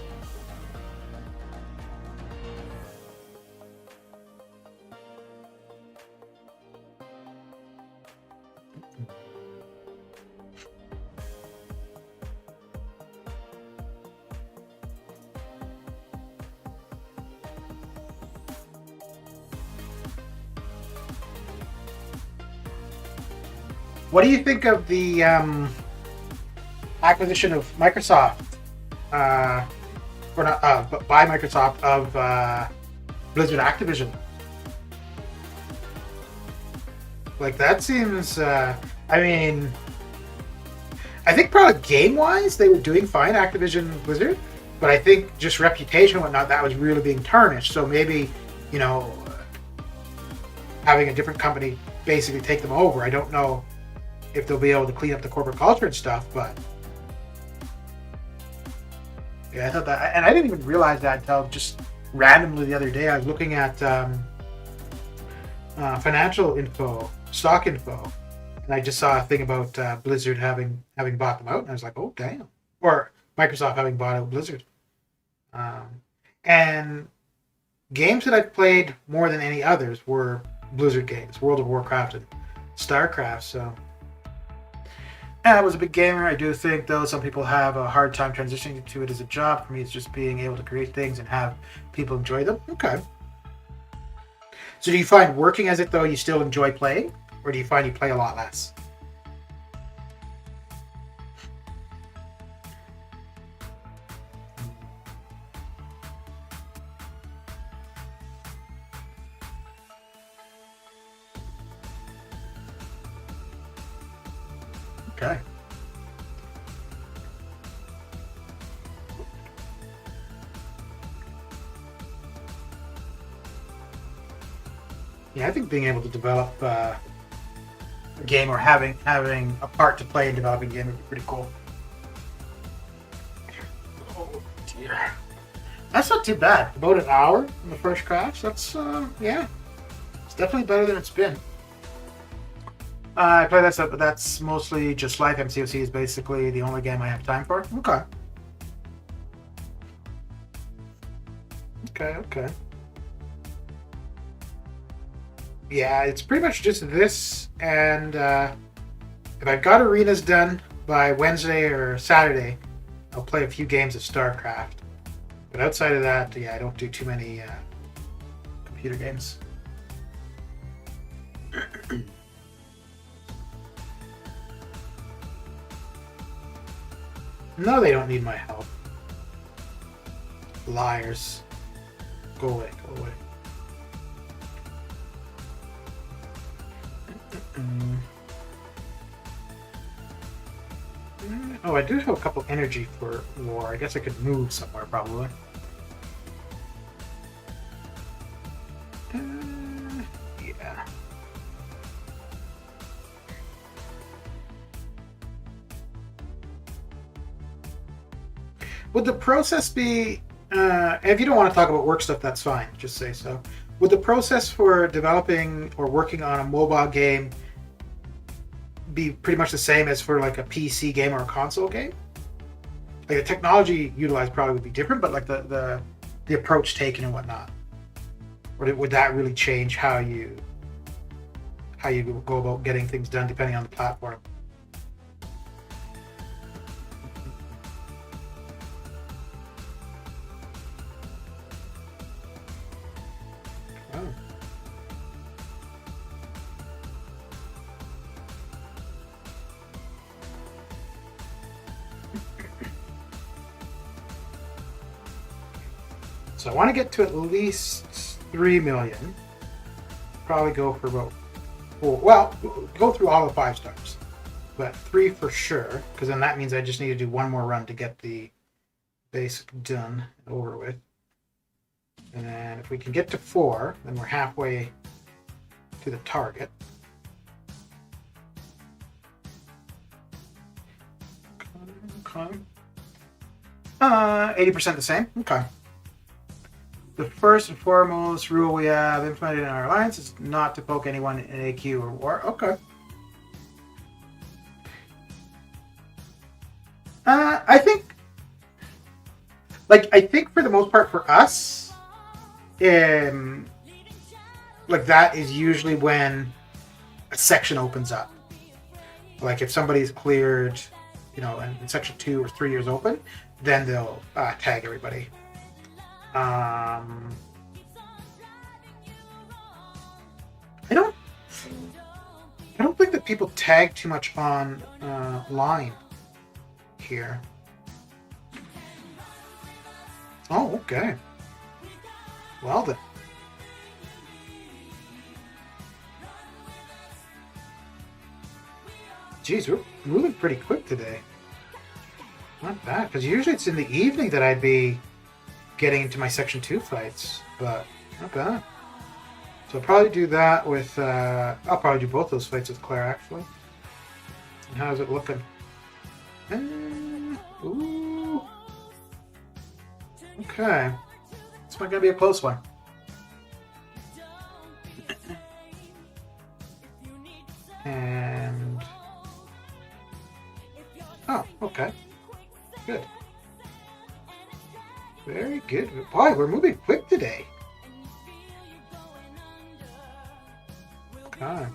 What do you think of the acquisition of Microsoft, or not, but by Microsoft of Blizzard Activision? Like that seems, I mean, I think probably game-wise they were doing fine, Activision Blizzard, but I think just reputation and whatnot, that was really being tarnished. So maybe, you know, having a different company basically take them over. I don't know if they'll be able to clean up the corporate culture and stuff, but yeah, I thought that, and I didn't even realize that until just randomly the other day. I was looking at financial info, stock info, and I just saw a thing about Blizzard having bought them out, and I was like, oh damn, or Microsoft having bought out Blizzard. And games that I've played more than any others were Blizzard games, World of Warcraft and StarCraft. So I was a big gamer. I do think, though, some people have a hard time transitioning to it as a job. For me, it's just being able to create things and have people enjoy them. Okay. So do you find working as it, though, you still enjoy playing? Or do you find you play a lot less? Okay. Yeah, I think being able to develop a game, or having a part to play in developing a game, would be pretty cool. Oh dear. That's not too bad. About an hour in the first crash. That's yeah. It's definitely better than it's been. I play that stuff, but that's mostly just life. MCOC is basically the only game I have time for. Okay. Okay. Yeah, it's pretty much just this, and if I've got arenas done by Wednesday or Saturday, I'll play a few games of StarCraft. But outside of that, yeah, I don't do too many computer games. No, they don't need my help. Liars. Go away, go away. Oh, I do have a couple energy for war. I guess I could move somewhere, probably. Yeah. Would the process be, if you don't want to talk about work stuff, that's fine, just say so. Would the process for developing or working on a mobile game be pretty much the same as for like a PC game or a console game? Like the technology utilized probably would be different, but like the approach taken and whatnot. Or would that really change how you go about getting things done depending on the platform? Oh. So I want to get to at least 3 million. probably go for about 4. Well, go through all the 5 stars, but 3 for sure, because then that means I just need to do one more run to get the basic done and over with. And then if we can get to 4, then we're halfway to the target. Okay. 80% the same. Okay. The first and foremost rule we have implemented in our alliance is not to poke anyone in AQ or war. Okay. I think for the most part for us, like that is usually when a section opens up. Like if somebody's cleared, you know, and section 2 or 3 is open, then they'll tag everybody. I don't think that people tag too much on line here. Oh, okay. Well then. Geez, we're moving pretty quick today. Not bad, because usually it's in the evening that I'd be getting into my Section 2 fights, but not bad. So I'll probably do that with, I'll probably do both those fights with Claire, actually. And how's it looking? Ooh. Okay. This might gonna be a close one. And... oh, okay. Good. Very good. Boy, we're moving quick today. Okay.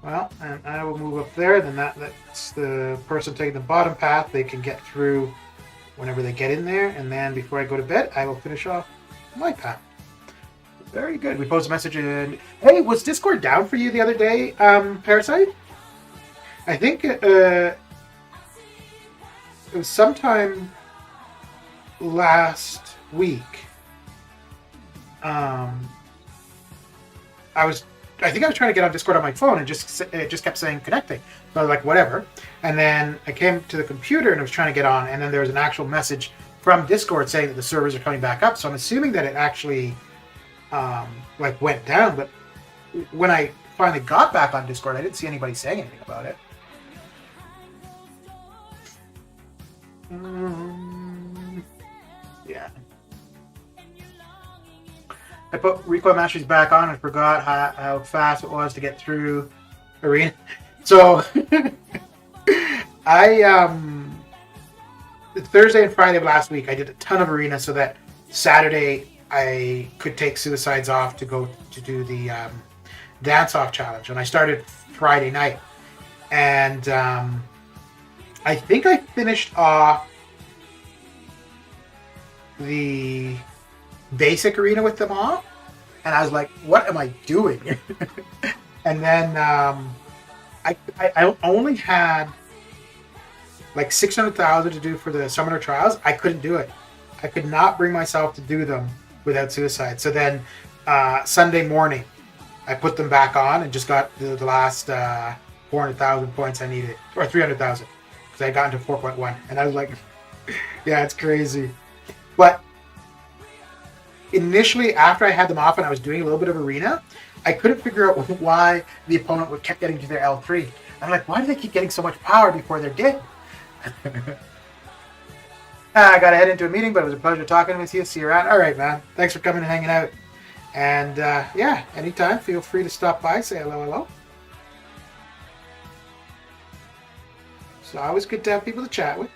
Well, and I will move up there. Then that's the person taking the bottom path. They can get through whenever they get in there. And then before I go to bed, I will finish off my path. Very good. We post a message in... Hey, was Discord down for you the other day, Parasite? I think it was sometime last week. I think I was trying to get on Discord on my phone and it just kept saying connecting. So I was like, whatever. And then I came to the computer and I was trying to get on, and then there was an actual message from Discord saying that the servers are coming back up. So I'm assuming that it actually like went down. But when I finally got back on Discord, I didn't see anybody saying anything about it. Yeah. I put Recoil Masteries back on and forgot how fast it was to get through Arena. So Thursday and Friday of last week I did a ton of Arena so that Saturday I could take Suicides off to go to do the Dance Off Challenge. And I started Friday night. And I think I finished off the basic arena with them all, and I was like, what am I doing? And then I only had like 600,000 to do for the Summoner Trials. I couldn't do it. I could not bring myself to do them without Suicide. So then Sunday morning I put them back on and just got the last 400,000 points I needed, or 300,000, because I got into 4.1, and I was like, yeah, it's crazy. But initially, after I had them off and I was doing a little bit of Arena, I couldn't figure out why the opponent kept getting to their L3. I'm like, why do they keep getting so much power before they're dead? I got to head into a meeting, but it was a pleasure talking with you. See you around. All right, man. Thanks for coming and hanging out. And yeah, anytime, feel free to stop by, say hello. It's always good to have people to chat with.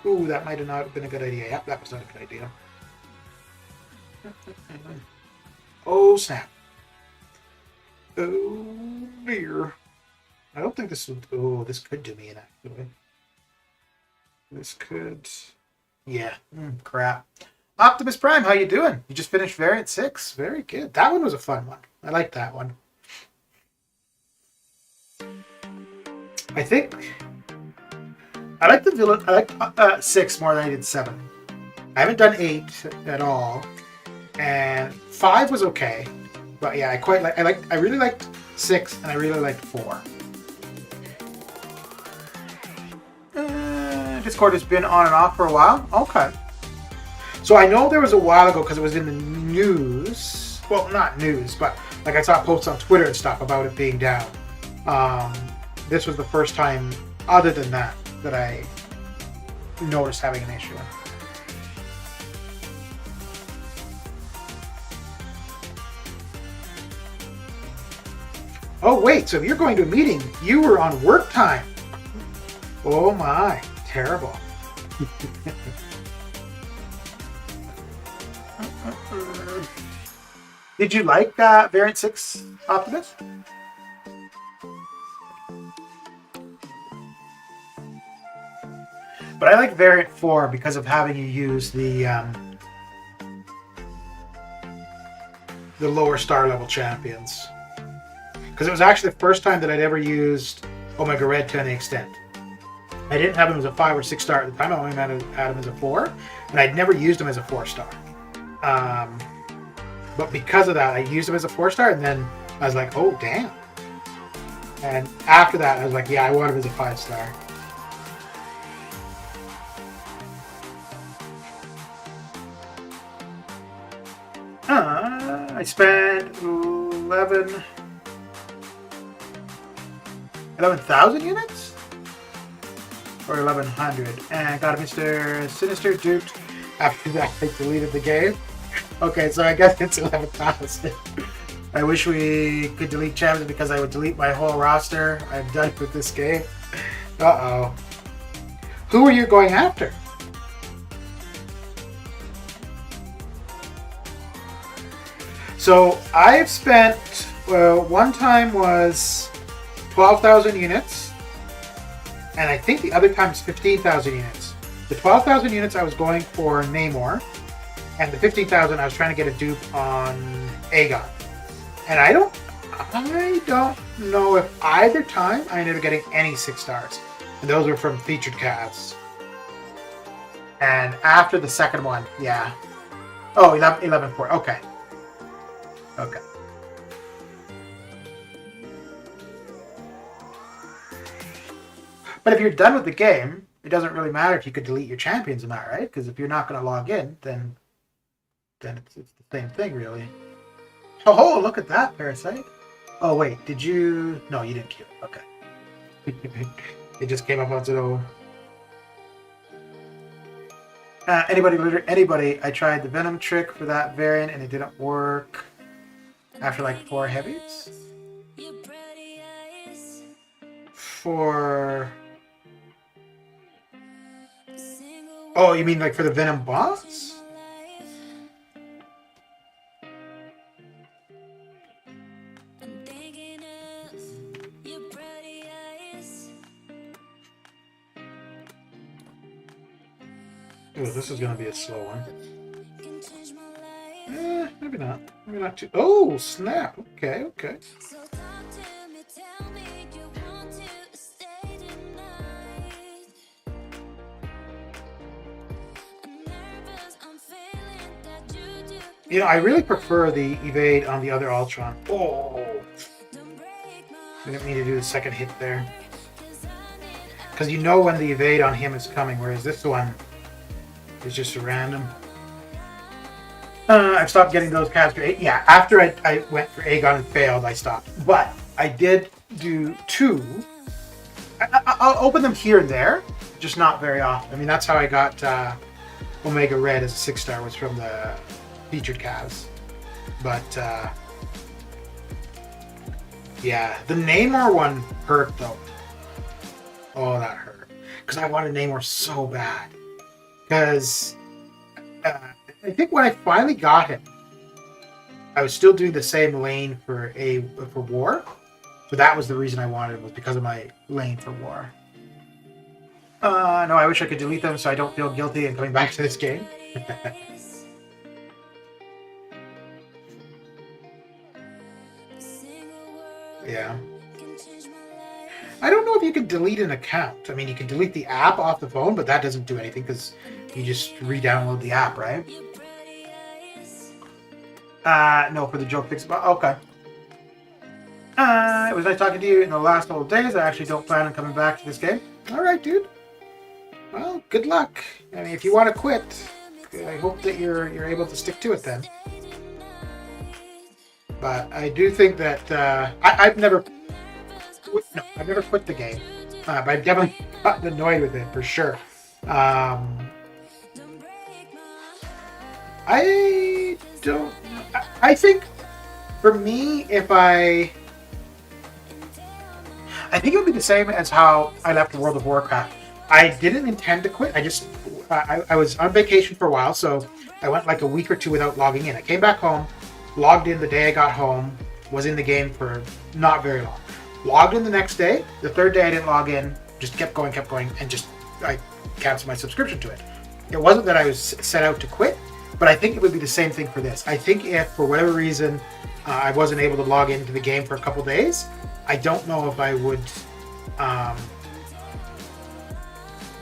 Ooh, that might have not been a good idea. Yep, that was not a good idea. Oh, snap. Oh, dear. I don't think this would... oh, this could do me in, actually. This could... yeah. Crap. Optimus Prime, how you doing? You just finished Variant 6. Very good. That one was a fun one. I like that one. I think... I like the villain. I like 6 more than I did 7. I haven't done 8 at all, and 5 was okay. But yeah, I really liked 6 and I really liked 4. Discord has been on and off for a while. Okay. So I know there was a while ago because it was in the news. Well, not news, but like I saw posts on Twitter and stuff about it being down. This was the first time, other than that, that I noticed having an issue. Oh wait, so if you're going to a meeting, you were on work time. Oh my, terrible. Did you like variant 6 Optimus? But I like variant 4 because of having you use the lower star level champions. Because it was actually the first time that I'd ever used Omega Red to any extent. I didn't have him as a 5 or 6 star at the time. I only had him as a 4, and I'd never used him as a 4 star. But because of that, I used him as a 4 star, and then I was like, oh damn. And after that, I was like, yeah, I want him as a 5 star. I spent 11,000 units? Or 1,100. And got a Mr. Sinister duped. After that, I deleted the game. Okay, so I guess it's 11,000. I wish we could delete champions because I would delete my whole roster. I'm done with this game. Uh-oh. Who are you going after? So I've spent, one time was 12,000 units, and I think the other time is 15,000 units. The 12,000 units I was going for Namor, and the 15,000 I was trying to get a dupe on Aegon. And I don't know if either time I ended up getting any 6 stars. And those were from featured casts. And after the second one, yeah. Oh, 11.4, okay. Okay. But if you're done with the game, it doesn't really matter if you could delete your champions or not, right? Because if you're not going to log in, then it's the same thing, really. Oh, look at that, Parasite. Oh, wait, did you... No, you didn't kill it. Okay. It just came up on its own. Anybody, I tried the Venom trick for that variant, and it didn't work after like 4 heavies. Oh, you mean like for the Venom boss? Oh, this is going to be a slow one. Maybe not. Maybe not too... Oh, snap. Okay, okay. You know, I really prefer the evade on the other Ultron. Oh! I didn't mean to do the second hit there. Because you know when the evade on him is coming, whereas this one is just a random. I've stopped getting those casts for 8. Yeah, after I went for Aegon and failed, I stopped. But I did do 2. I'll open them here and there, just not very often. I mean, that's how I got Omega Red as a 6 star, was from the featured Cavs. But yeah, the Namor one hurt though. Oh, that hurt. Because I wanted Namor so bad. Because I think when I finally got him, I was still doing the same lane for War. So that was the reason I wanted him, was because of my lane for War. No, I wish I could delete them so I don't feel guilty in coming back to this game. Yeah. I don't know if you can delete an account. I mean, you can delete the app off the phone, but that doesn't do anything because you just re-download the app, right? No, for the joke fix. Okay. It was nice talking to you in the last couple of days. I actually don't plan on coming back to this game. All right, dude. Well, good luck. I mean, if you want to quit, I hope that you're able to stick to it then. But I do think that I've never quit the game, but I've definitely gotten annoyed with it for sure. I don't. I think for me, I think it would be the same as how I left World of Warcraft. I didn't intend to quit. I was on vacation for a while, so I went like a week or two without logging in. I came back home, logged in the day I got home, was in the game for not very long. Logged in the next day. The third day I didn't log in, just kept going, and I canceled my subscription to it. It wasn't that I was set out to quit, but I think it would be the same thing for this. I think if for whatever reason I wasn't able to log into the game for a couple days, I don't know if I would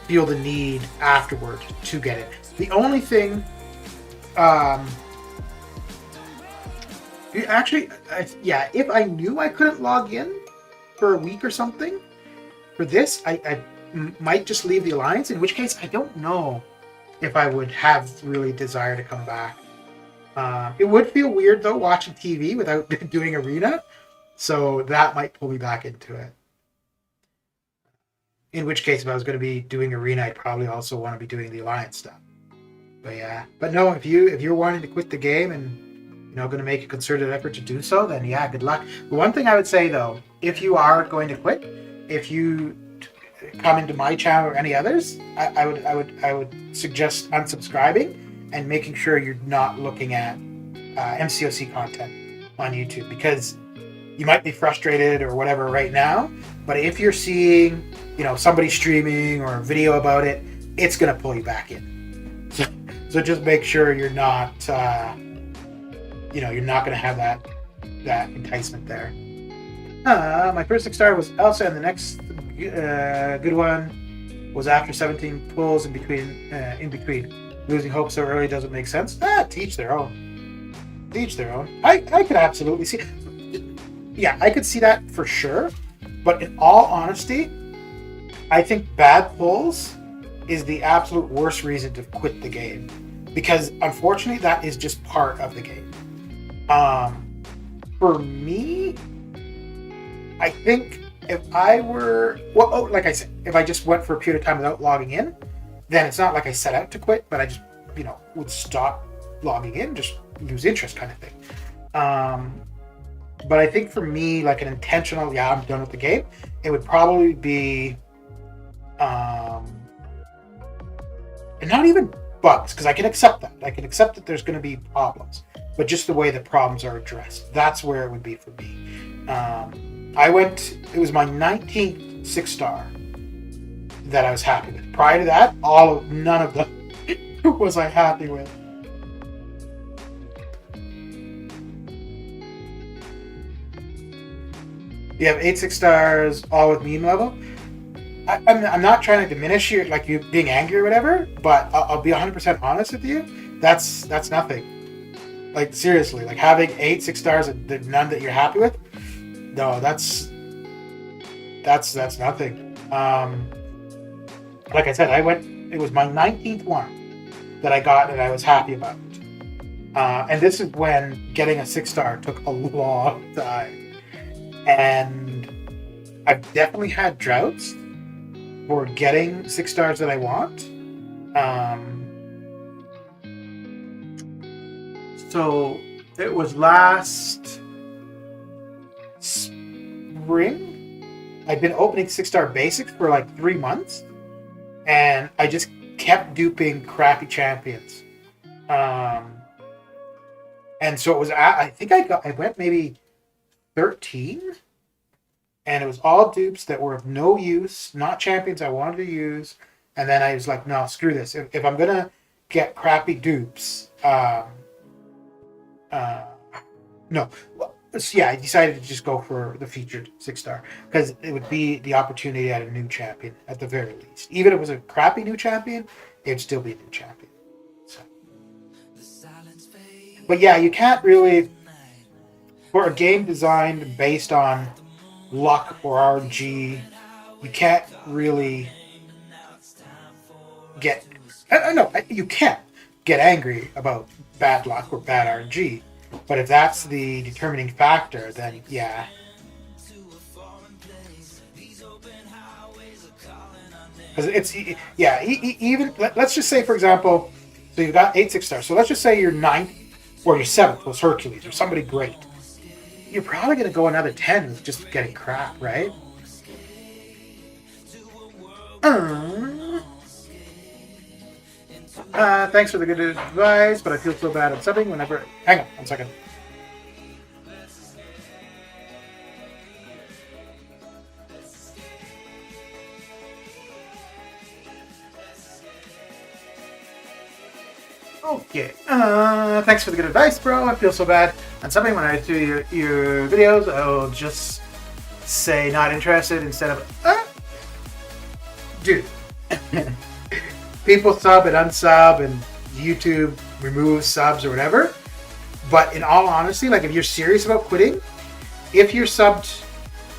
feel the need afterward to get it. The only thing, if I knew I couldn't log in for a week or something, for this, I might just leave the Alliance, in which case I don't know if I would have really desire to come back. It would feel weird, though, watching TV without doing Arena, so that might pull me back into it. In which case, if I was going to be doing Arena, I'd probably also want to be doing the Alliance stuff. But yeah, but no, if you're wanting to quit the game and going to make a concerted effort to do so, then yeah, good luck. The one thing I would say though, if you are going to quit, if you come into my channel or any others, I would suggest unsubscribing and making sure you're not looking at MCOC content on YouTube, because you might be frustrated or whatever right now, but if you're seeing somebody streaming or a video about it, it's going to pull you back in. So just make sure you're not you're not going to have that enticement there. My first 6-star was Elsa, and the next good one was after 17 pulls in between. Losing hope so early doesn't make sense. Teach their own. I could absolutely see. Yeah, I could see that for sure. But in all honesty, I think bad pulls is the absolute worst reason to quit the game, because unfortunately that is just part of the game. For me, I think if I were like I said, if I just went for a period of time without logging in, then it's not like I set out to quit, but I just would stop logging in, just lose interest kind of thing. But I think for me, like an intentional, I'm done with the game, it would probably be and not even bugs, because I can accept that. I can accept that there's going to be problems, but just the way the problems are addressed, that's where it would be for me. It was my 19th 6-star that I was happy with. Prior to that, none of them was I happy with. You have 8 6-stars, all with meme level. I'm not trying to diminish you being angry or whatever, but I'll be 100% honest with you. That's nothing. Like seriously, like having 8 6-stars and none that you're happy with. No, that's nothing. Like I said, it was my 19th one that I got and I was happy about. And this is when getting a 6-star took a long time. And I've definitely had droughts for getting 6-stars that I want. So it was last spring. I'd been opening 6-star basics for like 3 months, and I just kept duping crappy champions. And so it was, I went maybe 13, and it was all dupes that were of no use, not champions I wanted to use. And then I was like, no, screw this. If I'm going to get crappy dupes, I decided to just go for the featured 6-star, because it would be the opportunity at a new champion at the very least. Even if it was a crappy new champion, it would still be a new champion. So. But yeah, you can't really, for a game designed based on luck or RNG, you can't really get. No, you can't get angry about bad luck or bad RNG. But if that's the determining factor, then yeah. Because it's, yeah, even, let's just say, for example, so you've got 8 6-stars. So let's just say your 9th or your 7th was Hercules or somebody great. You're probably going to go another 10 with just getting crap, right? Thanks for the good advice, but I feel so bad at subbing whenever... Hang on, 1 second. Okay. Thanks for the good advice, bro. I feel so bad. And something when I do your videos, I'll just say not interested instead of dude. People sub and unsub and YouTube removes subs or whatever. But in all honesty, like if you're serious about quitting, if you're subbed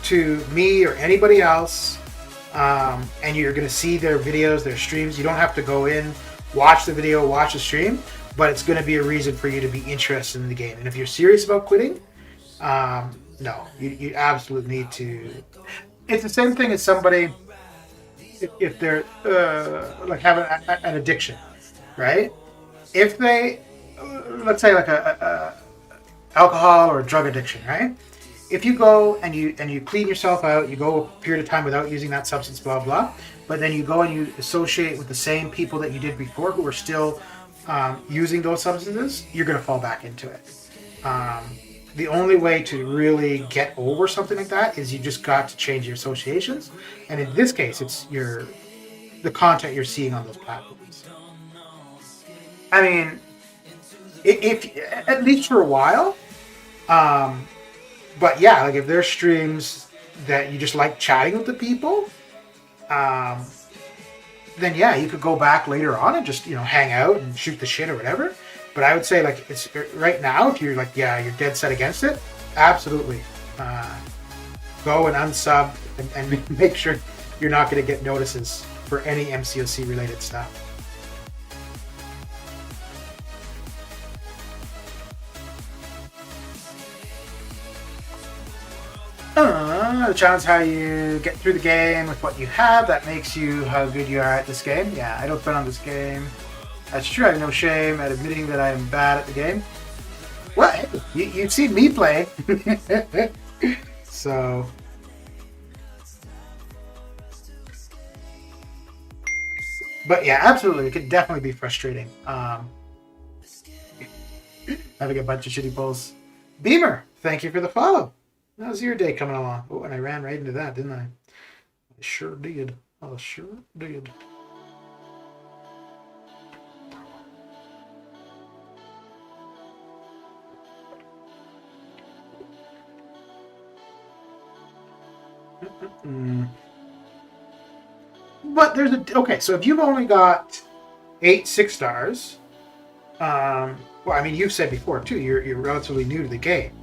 to me or anybody else, and you're going to see their videos, their streams, you don't have to go in, watch the video, watch the stream, but it's going to be a reason for you to be interested in the game. And if you're serious about quitting, no, you absolutely need to. It's the same thing as somebody, if they're like having an addiction, right? If they, let's say like a alcohol or a drug addiction, right? If you go and you clean yourself out, you go a period of time without using that substance, blah blah, but then you go and you associate with the same people that you did before who are still using those substances, you're going to fall back into it. The only way to really get over something like that is you just got to change your associations, and in this case, it's the content you're seeing on those platforms. I mean, if at least for a while. But yeah, like if there's streams that you just like chatting with the people, then yeah, you could go back later on and just, hang out and shoot the shit or whatever. But I would say like it's right now, if you're like, yeah, you're dead set against it, absolutely. Go and unsub and make sure you're not going to get notices for any MCOC related stuff. The challenge how you get through the game with what you have. That makes you how good you are at this game. Yeah, I don't bet on this game. That's true. I have no shame at admitting that I am bad at the game. What? You've seen me play. So. But yeah, absolutely. It could definitely be frustrating. Having a bunch of shitty pulls. Beamer, thank you for the follow. How's your day coming along? Oh, and I ran right into that, didn't I? I sure did. I sure did. But there's okay, so if you've only got 8 6-stars, well, I mean, you've said before too, you're relatively new to the game.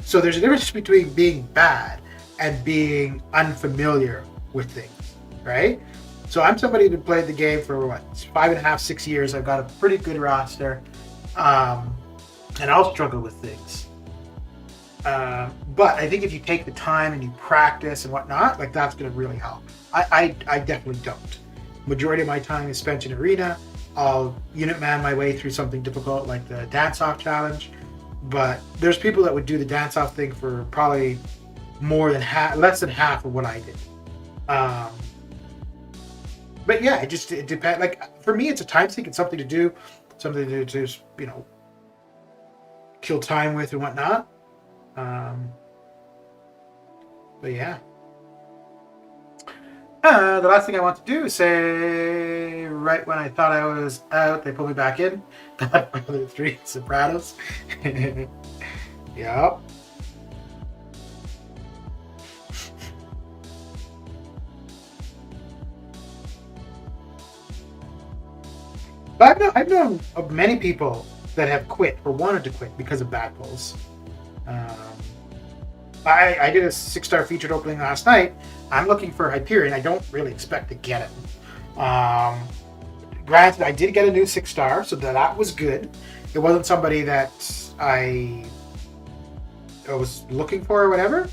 So there's a difference between being bad and being unfamiliar with things, right? So I'm somebody who played the game for 5.5, 6 years. I've got a pretty good roster, and I'll struggle with things. But I think if you take the time and you practice and whatnot, like that's going to really help. I definitely don't. Majority of my time is spent in arena. I'll unit man my way through something difficult like the dance-off challenge. But there's people that would do the dance-off thing for probably less than half of what I did. But yeah, it depends. Like for me, it's a time sink. It's something to do, something to just kill time with and whatnot. But yeah. The last thing I want to do is say, right when I thought I was out, they pulled me back in. Got my other 3 Sopranos. Yep. But I've known of many people that have quit or wanted to quit because of bad pulls. I did a 6-star featured opening last night. I'm looking for Hyperion. I don't really expect to get it. Granted, I did get a new 6-star, so that was good. It wasn't somebody that I was looking for or whatever,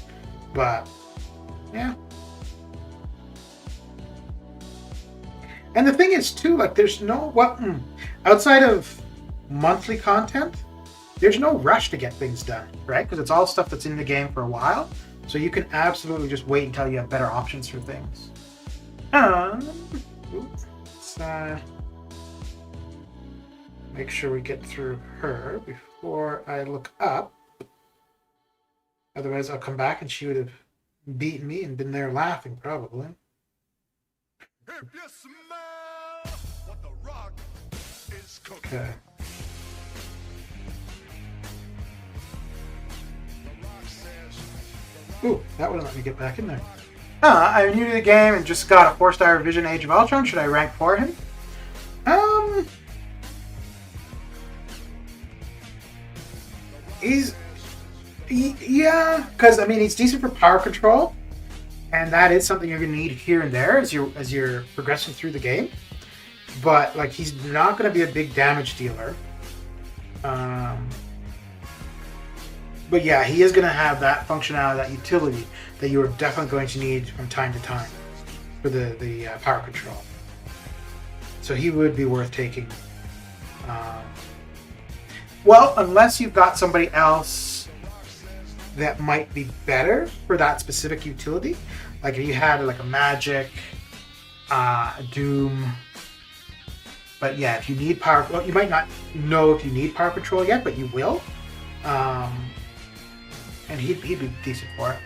but yeah. And the thing is too, like, there's no outside of monthly content, there's no rush to get things done, right? Because it's all stuff that's in the game for a while, so you can absolutely just wait until you have better options for things. Let's make sure we get through her before I look up. Otherwise, I'll come back and she would have beaten me and been there laughing, probably. If you smell what the rock is cooking. Okay. Ooh, that wouldn't let me get back in there. I'm new to the game and just got a 4-star Vision Age of Ultron. Should I rank for him? Yeah, because I mean he's decent for power control, and that is something you're going to need here and there as you're progressing through the game. But like he's not going to be a big damage dealer. But yeah, he is going to have that functionality, that utility that you are definitely going to need from time to time for the power control. So he would be worth taking. Well, unless you've got somebody else that might be better for that specific utility. Like if you had like a Magic, a Doom. But yeah, if you need power, well, you might not know if you need power control yet, but you will. And he'd be decent for it.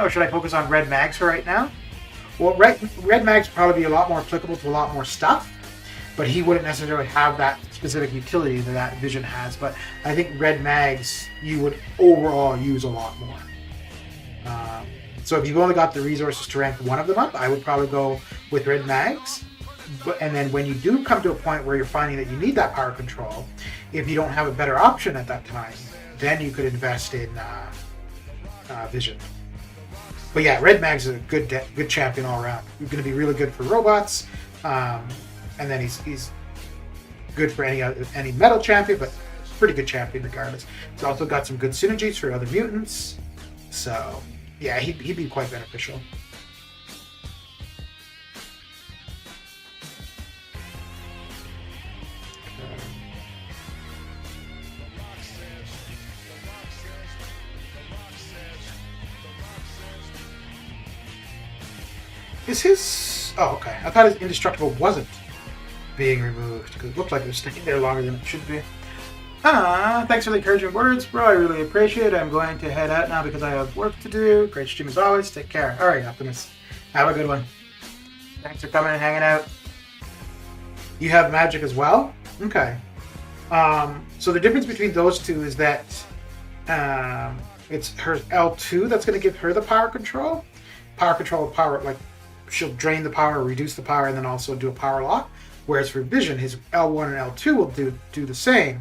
Or should I focus on Red Mags for right now? Well, Red Mags would probably be a lot more applicable to a lot more stuff, but he wouldn't necessarily have that specific utility that Vision has. But I think Red Mags you would overall use a lot more. So if you've only got the resources to rank one of them up, I would probably go with Red Mags. And then when you do come to a point where you're finding that you need that power control, if you don't have a better option at that time, then you could invest in Vision. But yeah, Red Mags is a good champion all around. He's going to be really good for robots, and then he's good for any metal champion, but pretty good champion regardless. He's also got some good synergies for other mutants, so yeah, he'd be quite beneficial. Is his... Oh, okay. I thought his indestructible wasn't being removed because it looked like it was staying there longer than it should be. Thanks for the encouraging words, bro. I really appreciate it. I'm going to head out now because I have work to do. Great stream as always. Take care. All right, Optimus. Have a good one. Thanks for coming and hanging out. You have Magic as well? Okay. So the difference between those two is that it's her L2 that's going to give her the power control. Power, like, she'll drain the power, reduce the power, and then also do a power lock. Whereas for Vision, his L1 and L2 will do the same.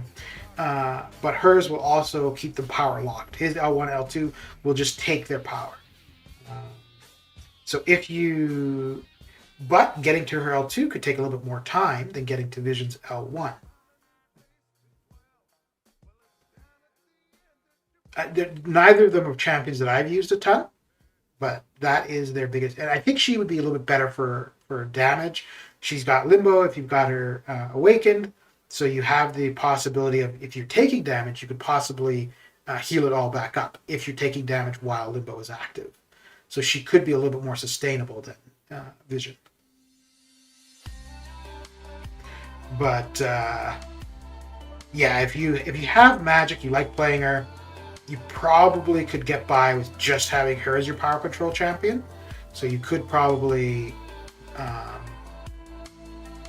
But hers will also keep them power locked. His L1 and L2 will just take their power. So but getting to her L2 could take a little bit more time than getting to Vision's L1. Neither of them are champions that I've used a ton. But that is their biggest, and I think she would be a little bit better for damage. She's got Limbo if you've got her Awakened, so you have the possibility of, if you're taking damage, you could possibly heal it all back up if you're taking damage while Limbo is active. So she could be a little bit more sustainable than Vision. But yeah, if you have Magic, you like playing her, you probably could get by with just having her as your power control champion. So you could probably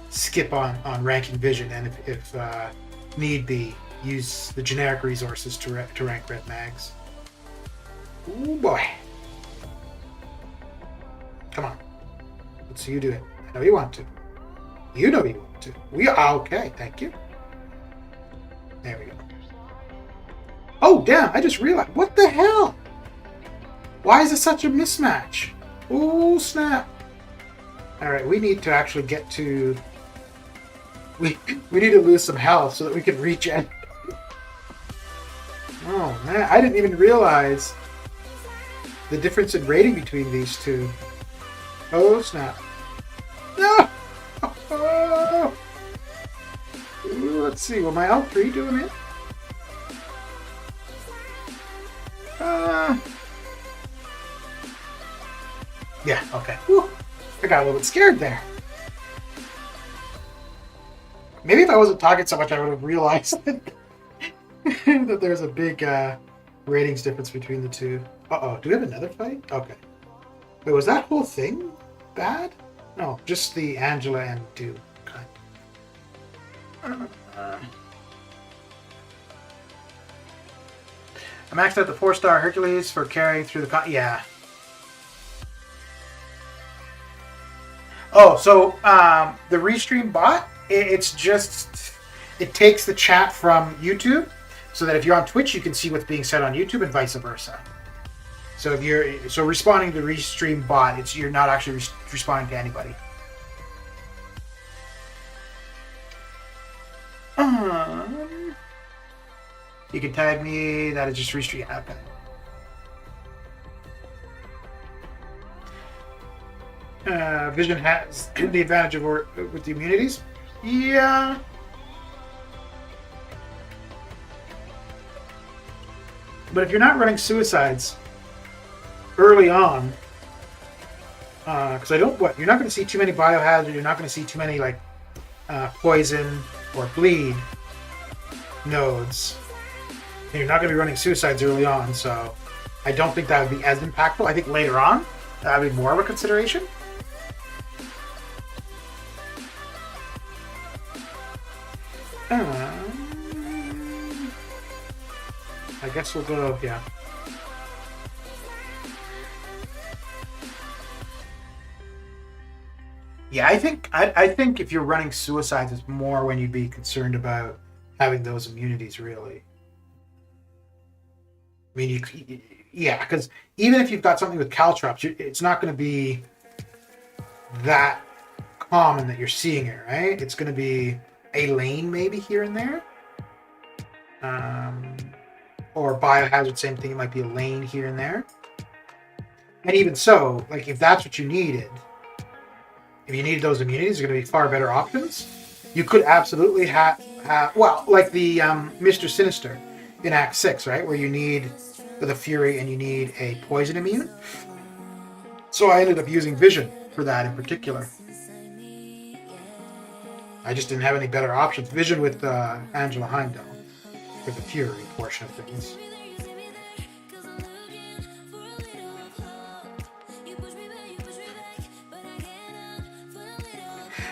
skip on ranking Vision, and if need be, use the generic resources to rank Red Mags. Ooh boy. Come on. Let's see you do it. I know you want to. You know you want to. We are okay, thank you. There we go. Oh, damn, I just realized. What the hell? Why is it such a mismatch? Oh, snap. Alright, we need to actually get to... We need to lose some health so that we can regen. Oh, man, I didn't even realize the difference in rating between these two. Oh, snap. No! Oh. Ooh, let's see, will my L3 doing it? Yeah, okay. Whew. I got a little bit scared there. Maybe if I wasn't talking so much, I would have realized that there's a big ratings difference between the two. Uh-oh, do we have another fight? Okay. Wait, was that whole thing bad? No, just the Angela and Duke. Okay. I maxed out the 4-star Hercules for carrying through the... Yeah. Oh, so the Restream bot, it's just... It takes the chat from YouTube so that if you're on Twitch, you can see what's being said on YouTube and vice versa. So if you're responding to the Restream bot, you're not actually responding to anybody. You can tag me. That is just Restream. Okay. Vision has the advantage of with the immunities. Yeah. But if you're not running suicides early on, because you're not going to see too many biohazard, you're not going to see too many like poison or bleed nodes, and you're not going to be running suicides early on, so I don't think that would be as impactful. I think later on that would be more of a consideration. I guess we'll go, yeah. Yeah, I think if you're running suicides, it's more when you'd be concerned about having those immunities, really. I mean, yeah, because even if you've got something with caltrops, it's not going to be that common that you're seeing it, right? It's going to be a lane maybe here and there. Or biohazard, same thing, it might be a lane here and there. And even so, like if that's what you needed, if you needed those immunities, there's going to be far better options. You could absolutely have well, like the Mr. Sinister in Act 6, right? Where you need the Fury and you need a poison immune. So I ended up using Vision for that in particular. I just didn't have any better options. Vision with Angela Heimdall for the Fury portion of things.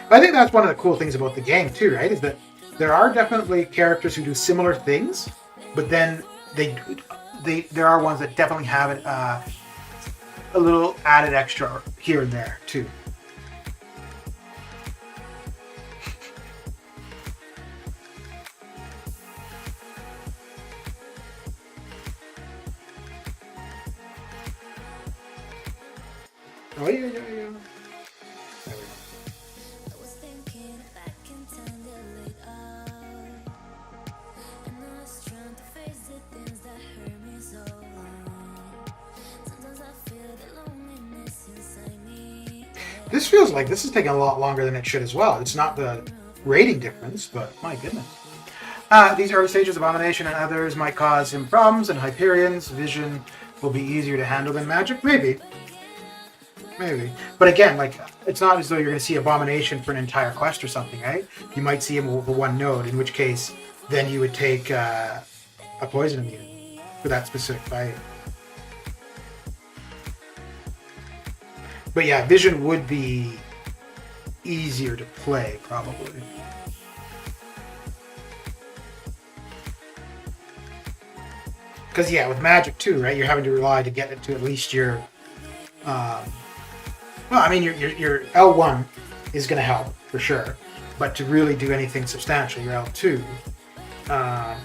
But I think that's one of the cool things about the game too, right? Is that there are definitely characters who do similar things, but then there are ones that definitely have a little added extra here and there too. Oh yeah. There we go. This feels like this is taking a lot longer than it should as well. It's not the rating difference, but my goodness. These early stages, Abomination and others might cause him problems, and Hyperion's Vision will be easier to handle than Magic. Maybe. But again, like, it's not as though you're going to see Abomination for an entire quest or something, right? You might see him over one node, in which case, then you would take a Poison Immune for that specific fight. But yeah, Vision would be easier to play, probably. Because yeah, with Magic too, right? You're having to rely to get it to at least your... well, I mean, your L1 is going to help, for sure. But to really do anything substantial, your L2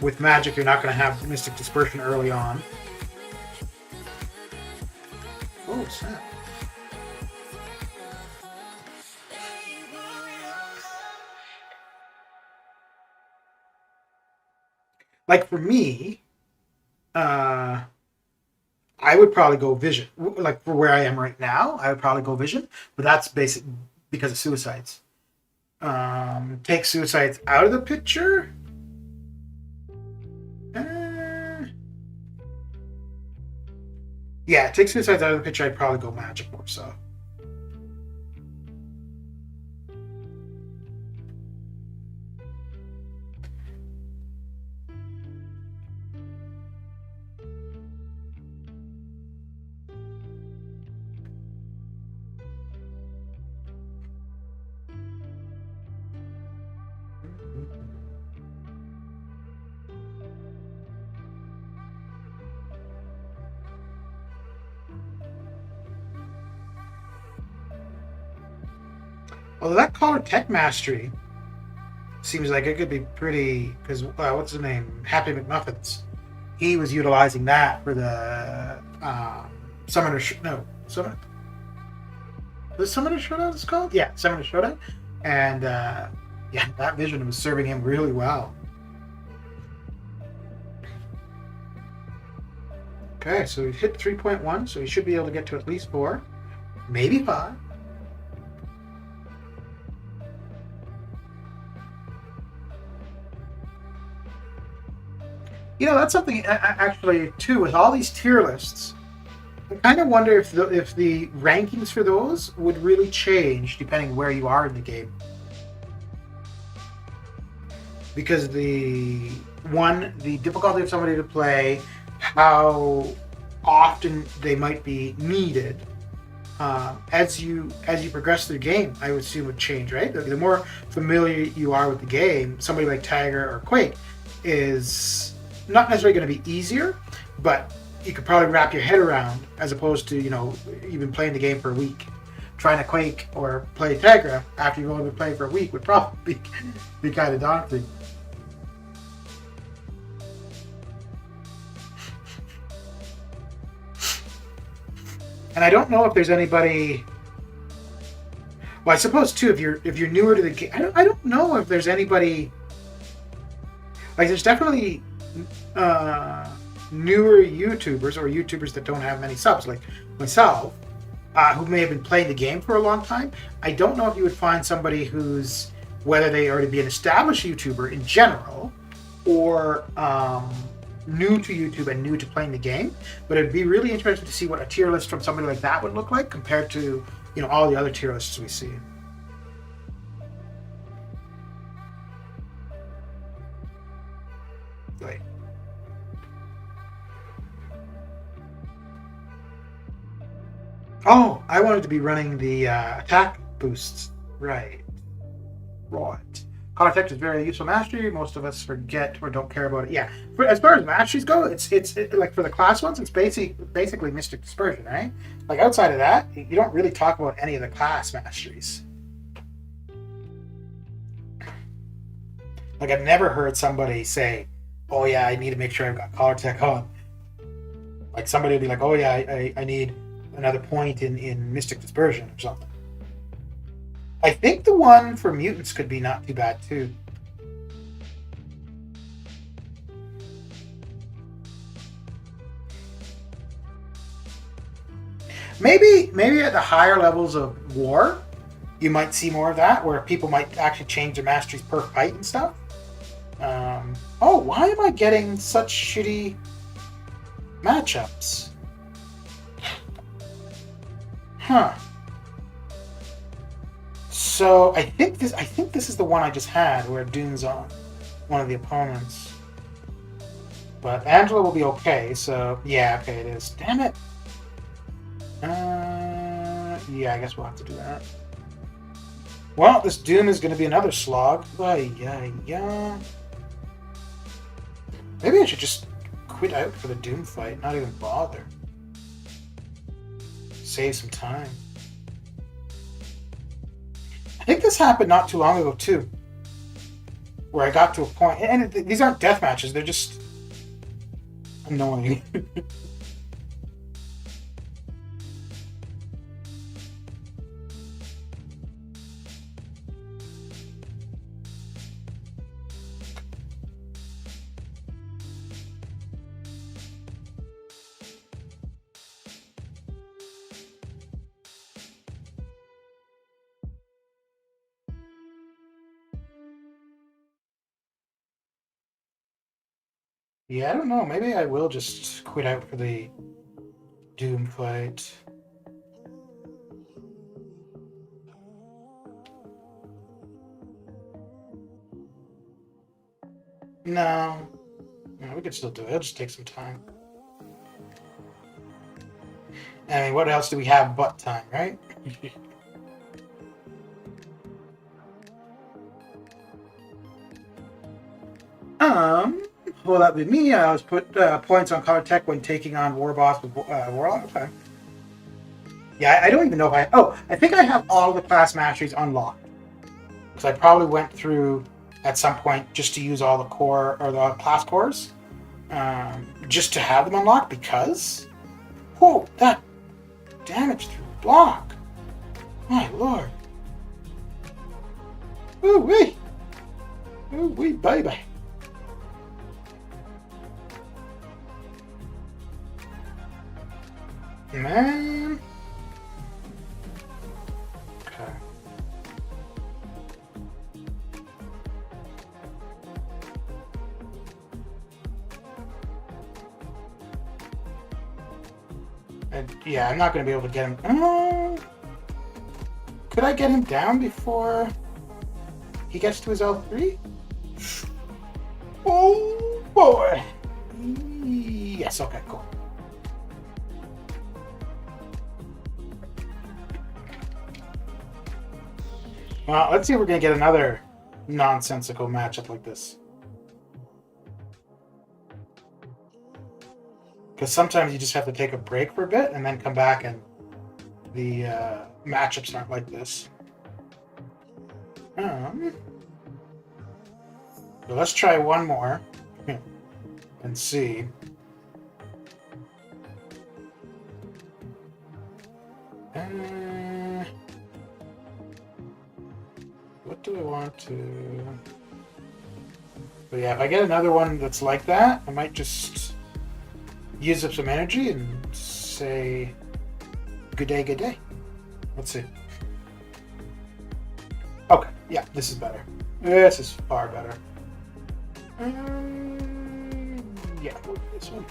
With magic, you're not going to have Mystic Dispersion early on. Oh, snap. Like for me, I would probably go Vision. Like for where I am right now, I would probably go Vision, but that's basic because of suicides. Take suicides out of the picture. Yeah, take suicides out of the picture. I'd probably go magic more so. Although that color tech mastery seems like it could be pretty, because what's his name? Happy McMuffins. He was utilizing that for the Summoner. Summoner. The Summoner Showdown is called? Yeah, Summoner Showdown. And yeah, that vision was serving him really well. Okay, so we hit 3.1, so we should be able to get to at least 4, maybe 5. You know, that's something actually too with all these tier lists. I kind of wonder if the rankings for those would really change depending where you are in the game. Because the difficulty of somebody to play, how often they might be needed as you progress through the game, I would assume would change, right? The more familiar you are with the game, somebody like Tiger or Quake is not necessarily going to be easier, but you could probably wrap your head around, as opposed to, you know, you've been playing the game for a week. Trying to Quake or play Tigra after you've only been playing for a week would probably be kind of daunting. And I don't know if there's anybody. Well, I suppose too, if you're newer to the game, I don't know if there's anybody. Like, there's definitely newer YouTubers or YouTubers that don't have many subs, like myself, who may have been playing the game for a long time. I don't know if you would find somebody who's, whether they already be an established YouTuber in general, or new to YouTube and new to playing the game. But it'd be really interesting to see what a tier list from somebody like that would look like compared to, you know, all the other tier lists we see. Right. Oh, I wanted to be running the attack boosts. Right. Contact is very useful mastery. Most of us forget or don't care about it. Yeah. As far as masteries go, it's like for the class ones, it's basically Mystic Dispersion, right? Like outside of that, you don't really talk about any of the class masteries. Like I've never heard somebody say, "Oh yeah, I need to make sure I've got collar tech on." Like somebody would be like, "Oh yeah, I need another point in Mystic Dispersion or something." I think the one for mutants could be not too bad too. Maybe at the higher levels of war, you might see more of that, where people might actually change their masteries per fight and stuff. Oh, why am I getting such shitty matchups? Huh. So I think this is the one I just had where Doom's on one of the opponents. But Angela will be okay, so yeah, okay it is. Damn it. Yeah, I guess we'll have to do that. Well, this Doom is going to be another slog. Yeah. Maybe I should just quit out for the Doom fight, not even bother. Save some time. I think this happened not too long ago too, where I got to a point, and these aren't death matches, they're just annoying. Yeah, I don't know. Maybe I will just quit out for the Doom fight. No. No, we could still do it. It'll just take some time. I mean, what else do we have but time, right? Well, that would be me. I always put points on Cloud Tech when taking on War Boss with Warlock. Okay. Yeah, I don't even know if I... Oh, I think I have all the class masteries unlocked. Because I probably went through at some point just to use all the core or the class cores. Just to have them unlocked because... Whoa, that damage through block. My lord. Ooh wee. Ooh wee baby. Man. Okay. And yeah, I'm not going to be able to get him. Could I get him down before he gets to his L3? Oh boy. Yes, okay, cool. Well, let's see if we're going to get another nonsensical matchup like this. Because sometimes you just have to take a break for a bit and then come back and the matchups aren't like this. So let's try one more and see. What do I want to... But yeah, if I get another one that's like that, I might just use up some energy and say good day, good day. Let's see. Okay, yeah, this is better. This is far better. Yeah, we'll do this one.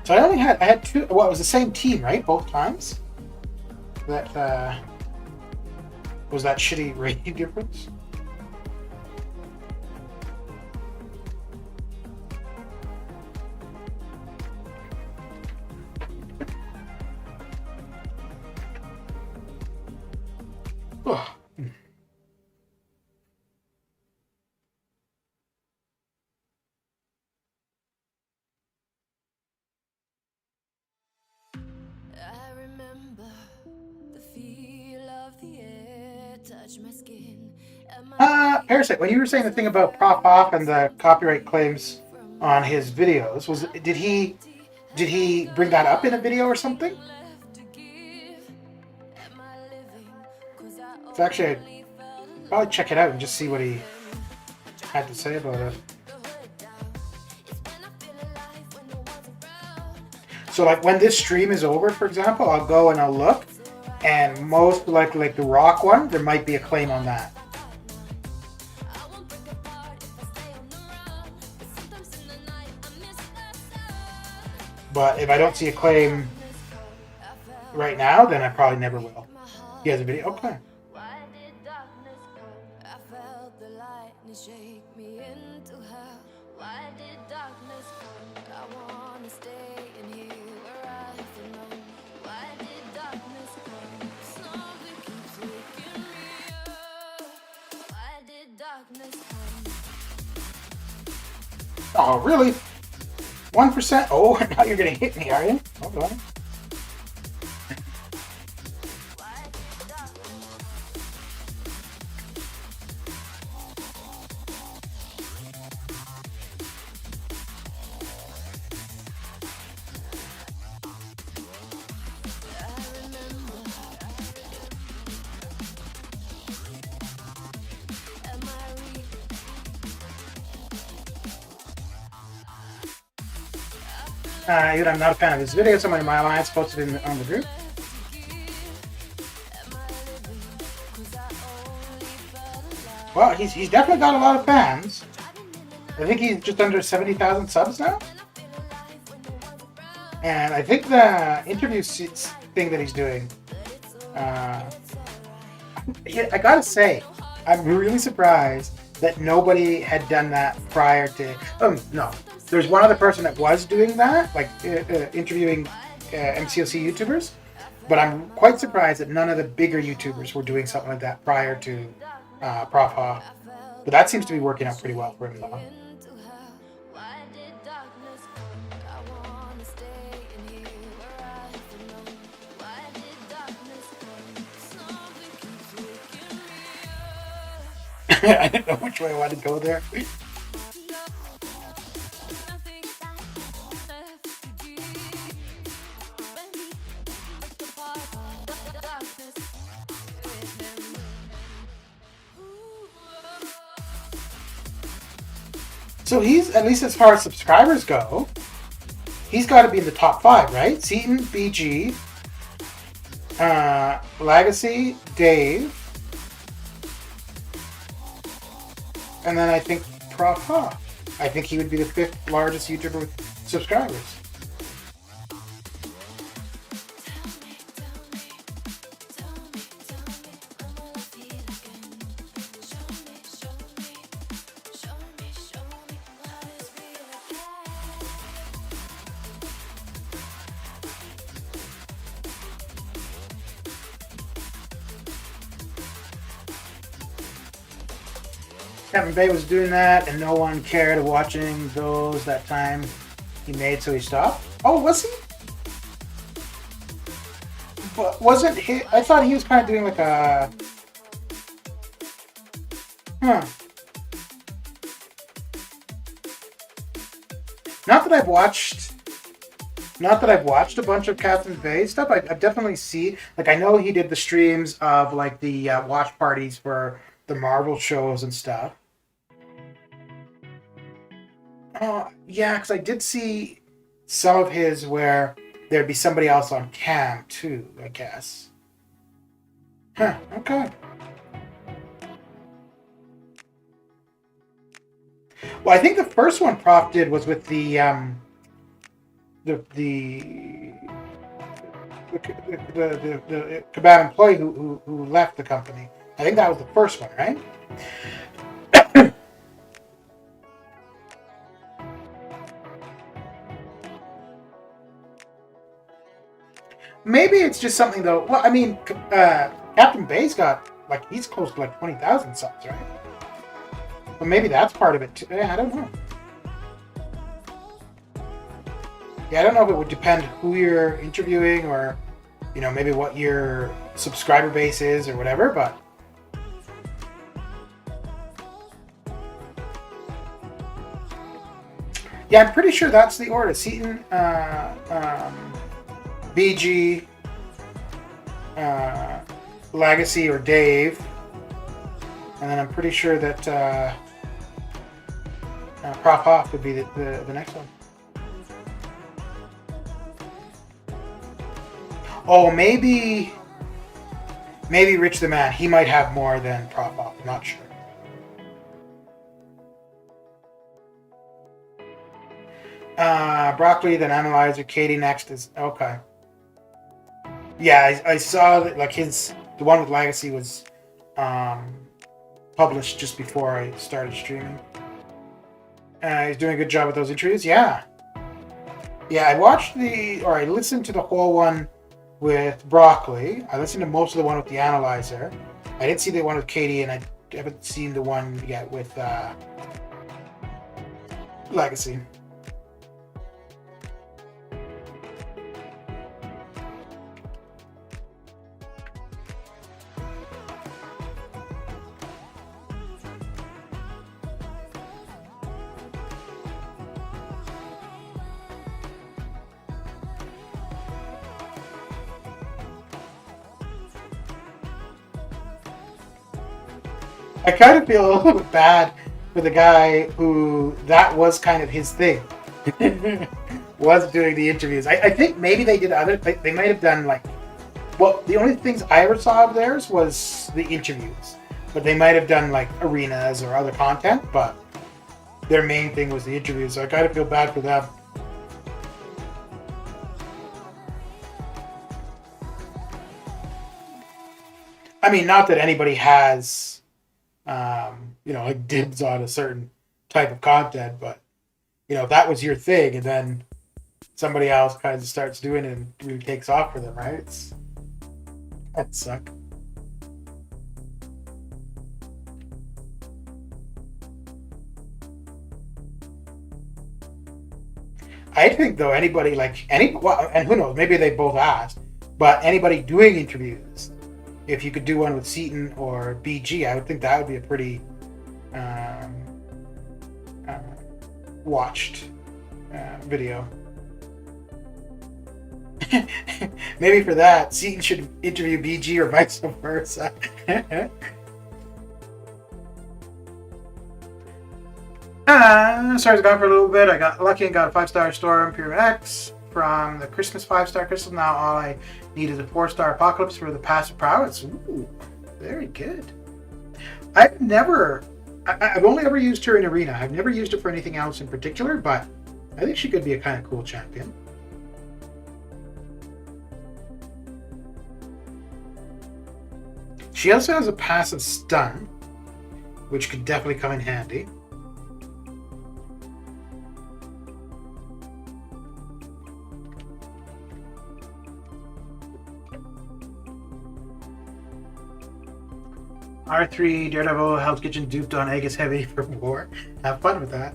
So I had two. Well, it was the same team, right? Both times. That was that shitty rating difference. Parasite, when you were saying the thing about Prof Off and the copyright claims on his videos, did he bring that up in a video or something? So actually, I'd probably check it out and just see what he had to say about it. So like when this stream is over, for example, I'll go and I'll look, and most likely like the rock one, there might be a claim on that. But if I don't see a claim right now, then I probably never will. He has a video. Okay. Oh, really? 1%? Oh, now you're gonna hit me, are you? Hold on. Even I'm not a fan of his video. Somebody in my alliance posted it on the group. Well, he's definitely got a lot of fans. I think he's just under 70,000 subs now. And I think the interview thing that he's doing, I gotta say, I'm really surprised that nobody had done that prior to. No, there's one other person that was doing that, like interviewing MCOC YouTubers, but I'm quite surprised that none of the bigger YouTubers were doing something like that prior to Prof. Ha. But that seems to be working out pretty well for him, though. I didn't know which way I wanted to go there. So he's, at least as far as subscribers go, he's got to be in the top 5, right? Seaton, BG, Legacy, Dave, and then I think Prof. Ha. I think he would be the 5th largest YouTuber with subscribers. Captain Bay was doing that, and no one cared watching those that time he made, so he stopped. Oh, was he? But wasn't he? I thought he was kind of doing like a. Not that I've watched a bunch of Captain Bay stuff. I definitely see. Like, I know he did the streams of like the watch parties for the Marvel shows and stuff. Yeah, because I did see some of his where there'd be somebody else on cam too, I guess. Huh, okay. Well, I think the first one Prof did was with the kebab employee who left the company. I think that was the first one, right? Maybe it's just something though. Well, I mean, Captain Bay's got like he's close to like 20,000 subs, right? But maybe that's part of it too. Yeah, I don't know. Yeah, I don't know if it would depend who you're interviewing or, you know, maybe what your subscriber base is or whatever, but. Yeah, I'm pretty sure that's the order. Seaton, BG, Legacy or Dave, and then I'm pretty sure that Prof. Ha would be the next one. Oh, maybe Rich the Man. He might have more than Prof. Ha. I'm not sure. Broccoli, then Analyzer, Katie next is okay. Yeah, I saw that like the one with Legacy was published just before I started streaming. He's doing a good job with those interviews. Yeah, I listened to the whole one with Broccoli. I listened to most of the one with the Analyzer. I didn't see the one with Katie, and I haven't seen the one yet with Legacy. I kind of feel a little bit bad for the guy who that was kind of his thing. Was doing the interviews. I think maybe they did other. They might have done like. Well, the only things I ever saw of theirs was the interviews, but they might have done like arenas or other content. But their main thing was the interviews. So I kind of feel bad for them. I mean, not that anybody has, like dibs on a certain type of content, but if that was your thing, and then somebody else kind of starts doing it and really takes off for them, right? That'd suck. I think though anybody and who knows, maybe they both asked, but anybody doing interviews, if you could do one with Seaton or BG, I would think that would be a pretty watched video. Maybe for that, Seaton should interview BG or vice versa. Stars gone for a little bit. I got lucky and got a 5-star Storm Pyramid X from the Christmas 5-star crystal. Now all I need is a 4-star Apocalypse for the passive prowess. Ooh, very good. I've only ever used her in Arena. I've never used her for anything else in particular, but I think she could be a kind of cool champion. She also has a passive stun, which could definitely come in handy. R3 Daredevil helps get you duped on Aegis Heavy for war. Have fun with that.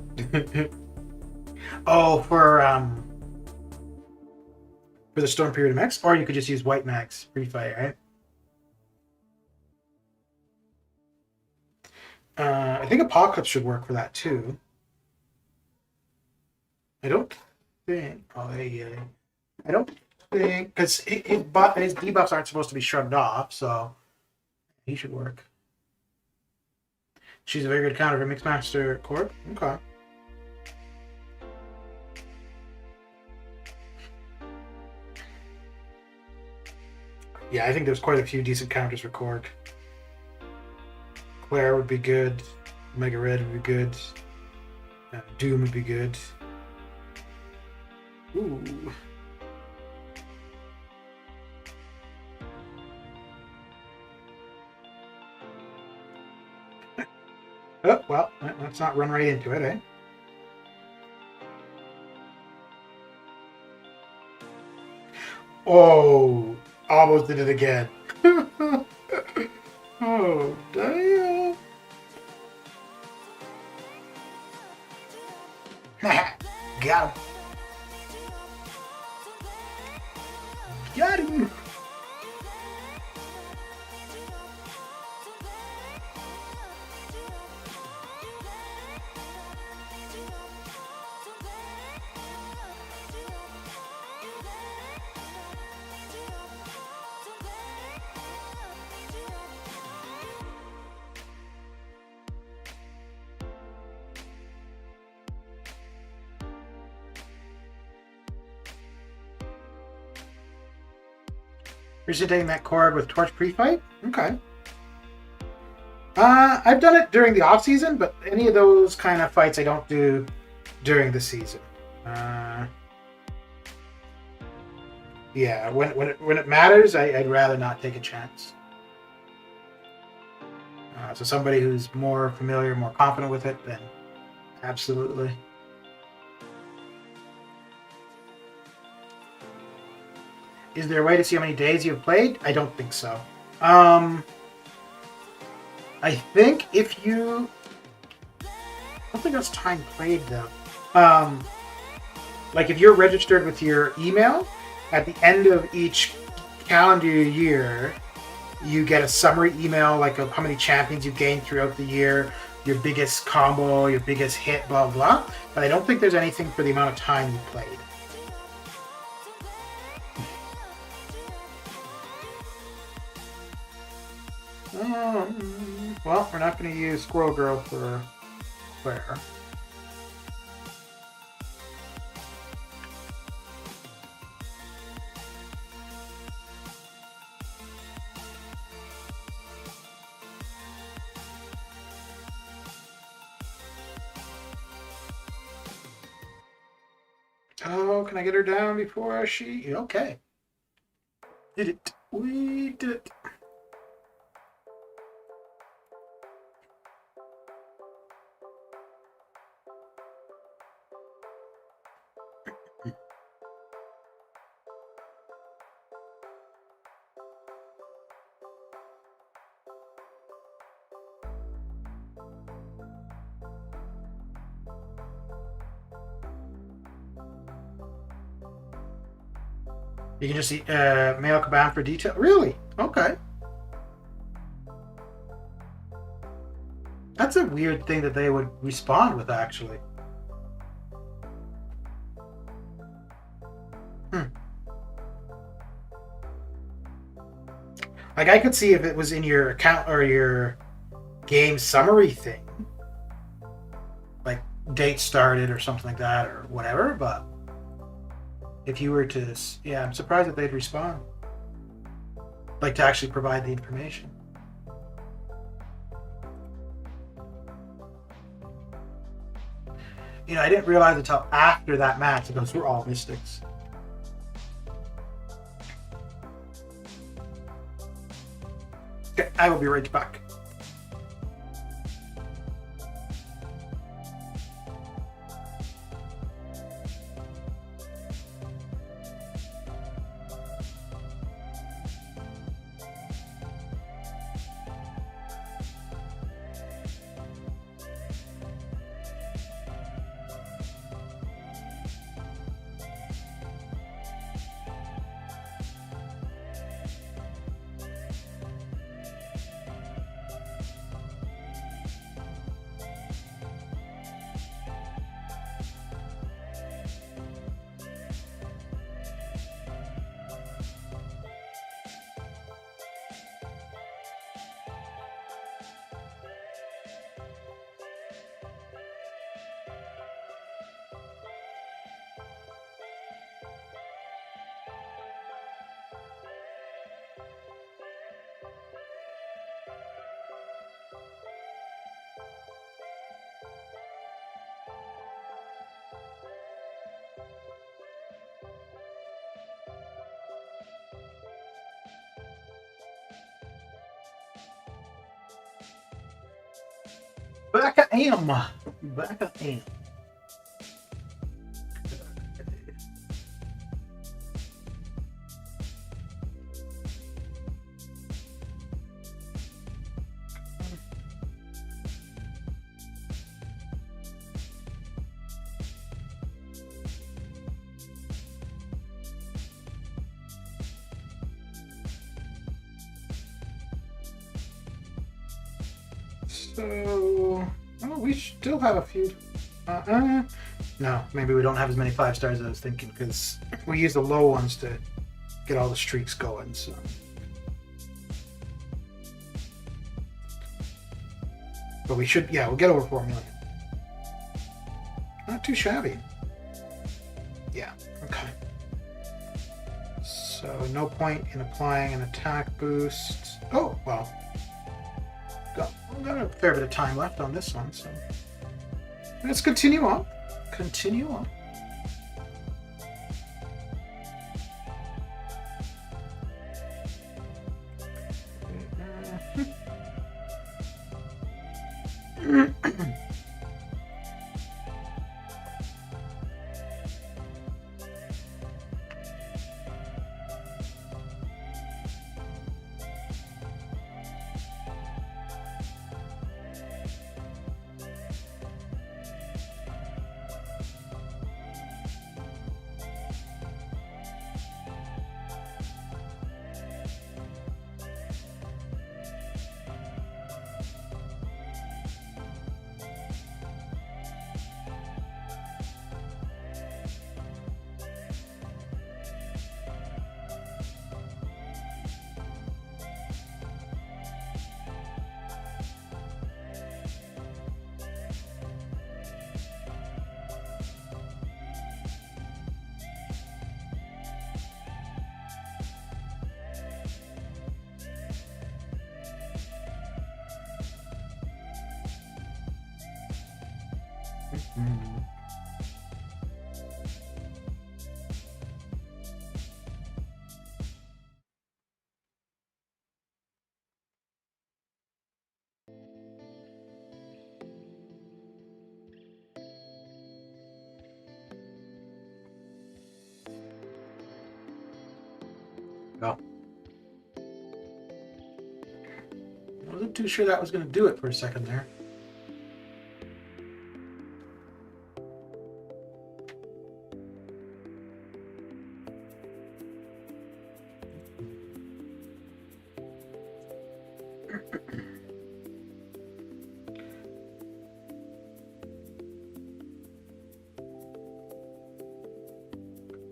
Oh, for the Storm Period Max, or you could just use White Max free fight, right? I think Apocalypse should work for that too. I don't think. Oh, yeah. I don't think because his debuffs aren't supposed to be shrugged off, so he should work. She's a very good counter for Mixmaster Corp. Okay. Yeah, I think there's quite a few decent counters for Korg. Claire would be good. Mega Red would be good. Doom would be good. Ooh. Oh, well, let's not run right into it, eh? Oh, almost did it again. Oh, damn. Got him. Got him. You're taking that Korg with Torch pre-fight? Okay. I've done it during the off-season, but any of those kind of fights I don't do during the season. Yeah, when it matters, I'd rather not take a chance. So somebody who's more familiar, more confident with it, then absolutely. Is there a way to see how many days you've played? I don't think so. I think if you... I don't think that's time played, though. Like if you're registered with your email, at the end of each calendar year, you get a summary email like of how many champions you've gained throughout the year, your biggest combo, your biggest hit, blah, blah. But I don't think there's anything for the amount of time you played. Well, we're not going to use Squirrel Girl for Claire. Oh, can I get her down before she... Okay. Did it. We did it. You can just see mail Kabam for detail. Really? Okay. That's a weird thing that they would respond with, actually. Like, I could see if it was in your account or your game summary thing. Like, date started or something like that or whatever, but... If you were to... Yeah, I'm surprised that they'd respond. Like, to actually provide the information. You know, I didn't realize until after that match that those were all mystics. Okay, I will be right back. Back I am. Back I am. So, oh, we still have a few. No, maybe we don't have as many 5 stars as I was thinking because we use the low ones to get all the streaks going. So, but we should, yeah, we'll get over 4 million. Not too shabby. Yeah. Okay. So no point in applying an attack boost. Oh well. We've got a fair bit of time left on this one, so let's continue on. Continue on. Mm. Well, I wasn't too sure that was going to do it for a second there.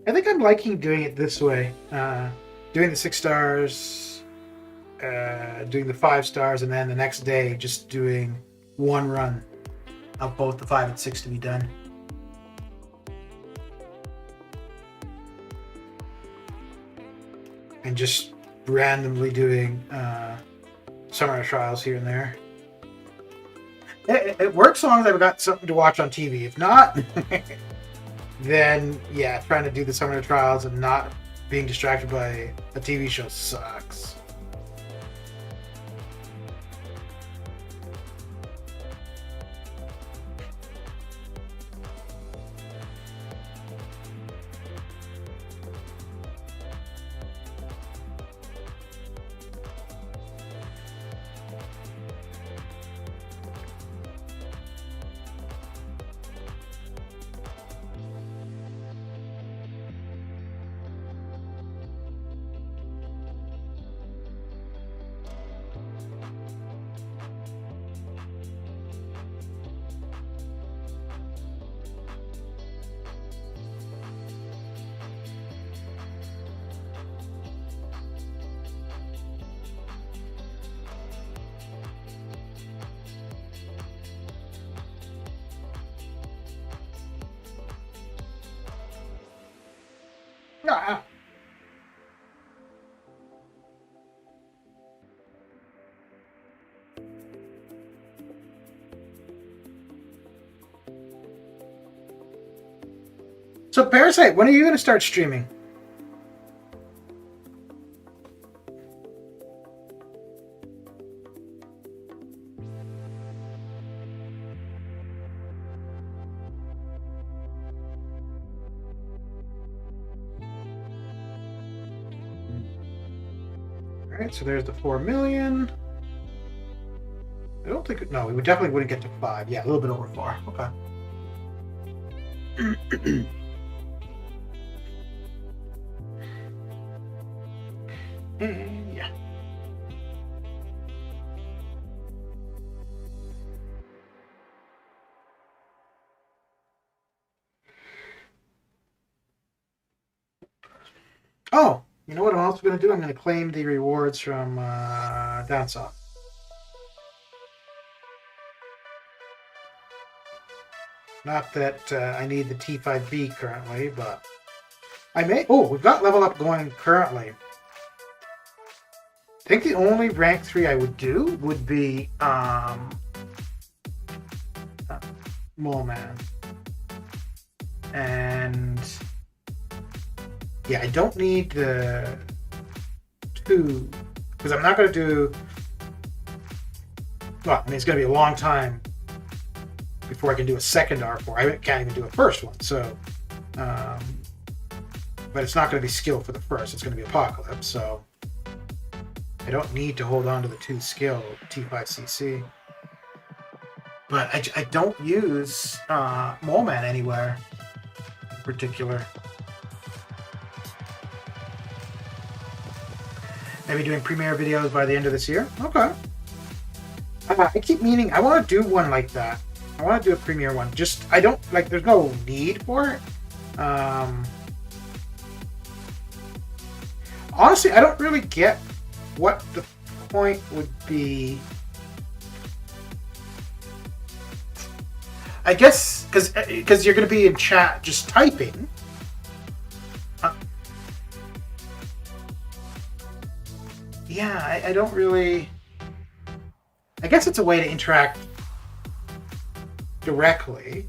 I think I'm liking doing it this way. Doing the 6 stars, doing the 5 stars, and then the next day just doing one run of both the 5 and 6 to be done. And just randomly doing summer trials here and there. It works as long as I've got something to watch on TV. If not, then yeah, trying to do the summer trials and not being distracted by a TV show sucks. Ah. So Parasite, when are you going to start streaming? All right, so there's the 4 million. I don't think, no, we definitely wouldn't get to 5. Yeah, a little bit over 4. Okay. Yeah. Oh, you know what I'm also going to do? I'm going to claim the rewards from down south. Not that I need the T5B currently, but I may. Oh, we've got level up going currently. I think the only rank 3 I would do would be Mole Man. And yeah, I don't need the 2 because I'm not going to do. Well, I mean, it's going to be a long time before I can do a second R4. I can't even do a first one. So, but it's not going to be skill for the first. It's going to be Apocalypse. So I don't need to hold on to the 2 skill T5CC. But I don't use Mole Man anywhere in particular. Maybe doing premiere videos by the end of this year. Okay. I keep meaning I want to do one like that. I want to do a premiere one. Just I don't like. There's no need for it. Honestly, I don't really get what the point would be. I guess because you're going to be in chat just typing. Yeah, I don't really. I guess it's a way to interact directly.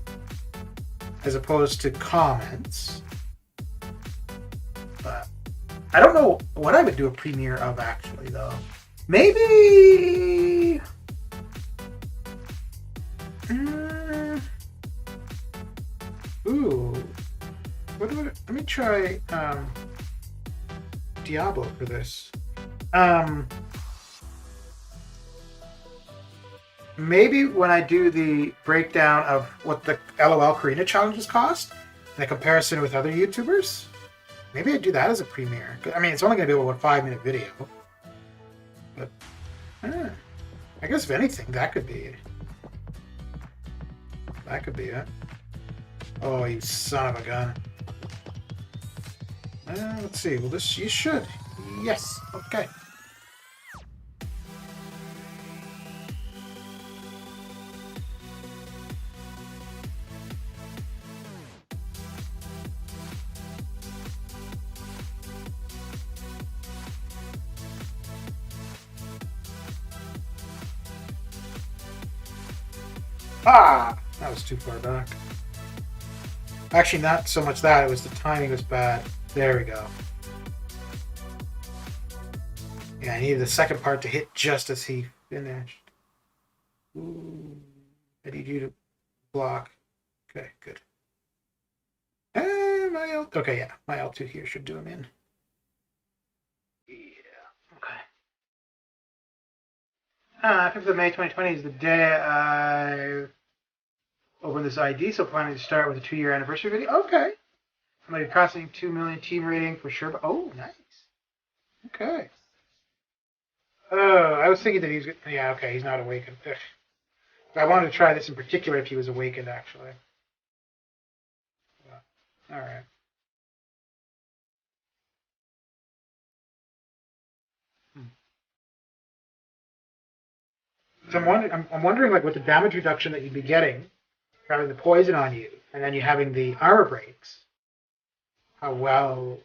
as opposed to comments. But I don't know what I would do a premiere of actually, though. Maybe. Ooh. Let me try Diablo for this. Maybe when I do the breakdown of what the LOL Karina challenges cost, in a comparison with other YouTubers, maybe I'd do that as a premiere. I mean, it's only going to be a 5-minute video. But, I guess if anything, that could be it. That could be it. Oh, you son of a gun. Let's see. Well, this you should. Yes. Okay. Ah! That was too far back. Actually, not so much that. It was the timing was bad. There we go. Yeah, I needed the second part to hit just as he finished. Ooh. I need you to block. Okay, good. And okay, yeah. My L2 here should do him in. Yeah, okay. 5th of May 2020 is the day I opened this ID, so planning to start with a 2-year anniversary video. Okay. I'm going to be crossing 2 million team rating for sure. But, oh, nice. Okay. Oh, I was thinking that he's... Yeah, okay, he's not awakened. Ugh. I wanted to try this in particular if he was awakened, actually. Yeah. All right. So I'm wondering, like, with the damage reduction that you'd be getting, having the poison on you, and then you having the armor breaks, how well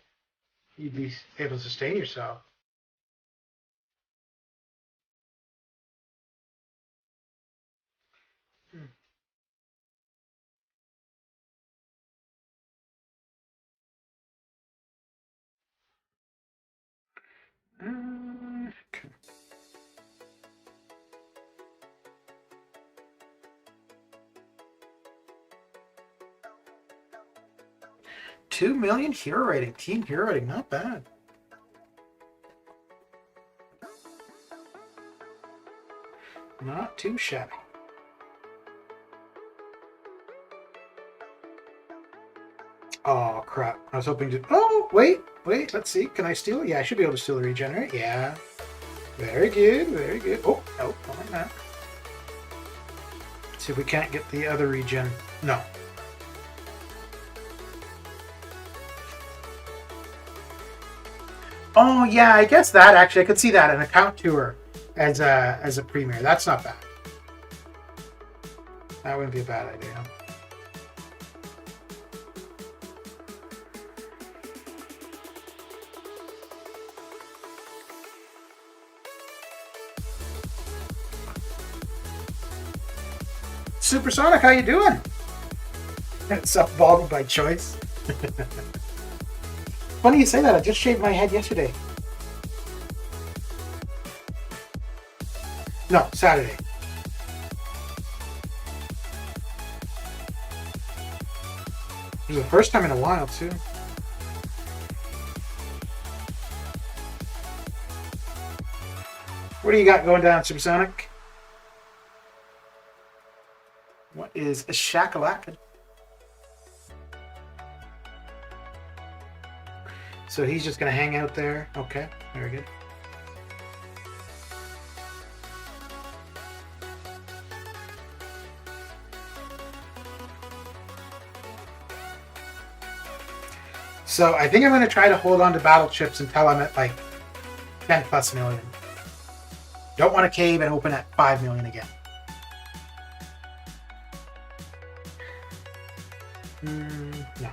you'd be able to sustain yourself. Okay. 2 million hero rating, team hero rating, not bad. Not too shabby. Oh crap! I was hoping to. Oh wait, let's see. Can I steal it? Yeah, I should be able to steal the regenerate. Yeah. Very good, very good. Oh, no, not like that. Let's see if we can't get the other regen. No. Oh yeah, I guess that actually I could see that an account tour as a premiere. That's not bad. That wouldn't be a bad idea. Supersonic, how you doing? It's up balding by choice. Funny you say that. I just shaved my head yesterday. No, Saturday. It was the first time in a while, too. What do you got going down, Supersonic? What is a shakalaka? So he's just going to hang out there. Okay, very good. So I think I'm going to try to hold on to battle chips until I'm at like 10 plus million. Don't want to cave and open at 5 million again. No.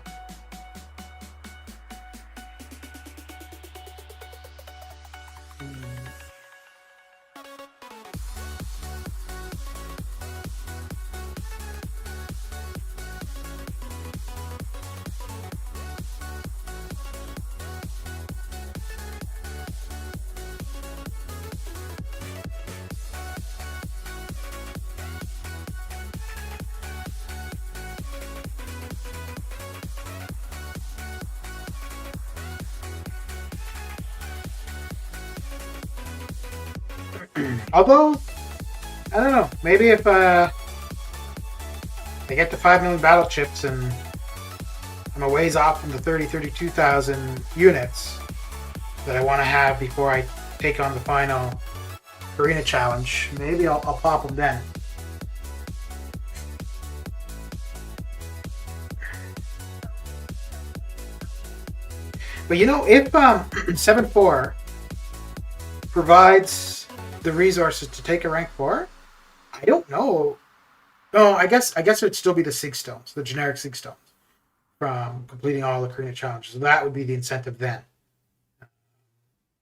Although, I don't know. Maybe if I get to 5 million battle chips and I'm a ways off from the 32,000 units that I want to have before I take on the final arena challenge, maybe I'll pop them then. But you know, if 7.4 provides the resources to take a rank 4, I don't know. No, I guess it would still be the Sig Stones, the generic Sig Stones, from completing all the arena challenges. So that would be the incentive then.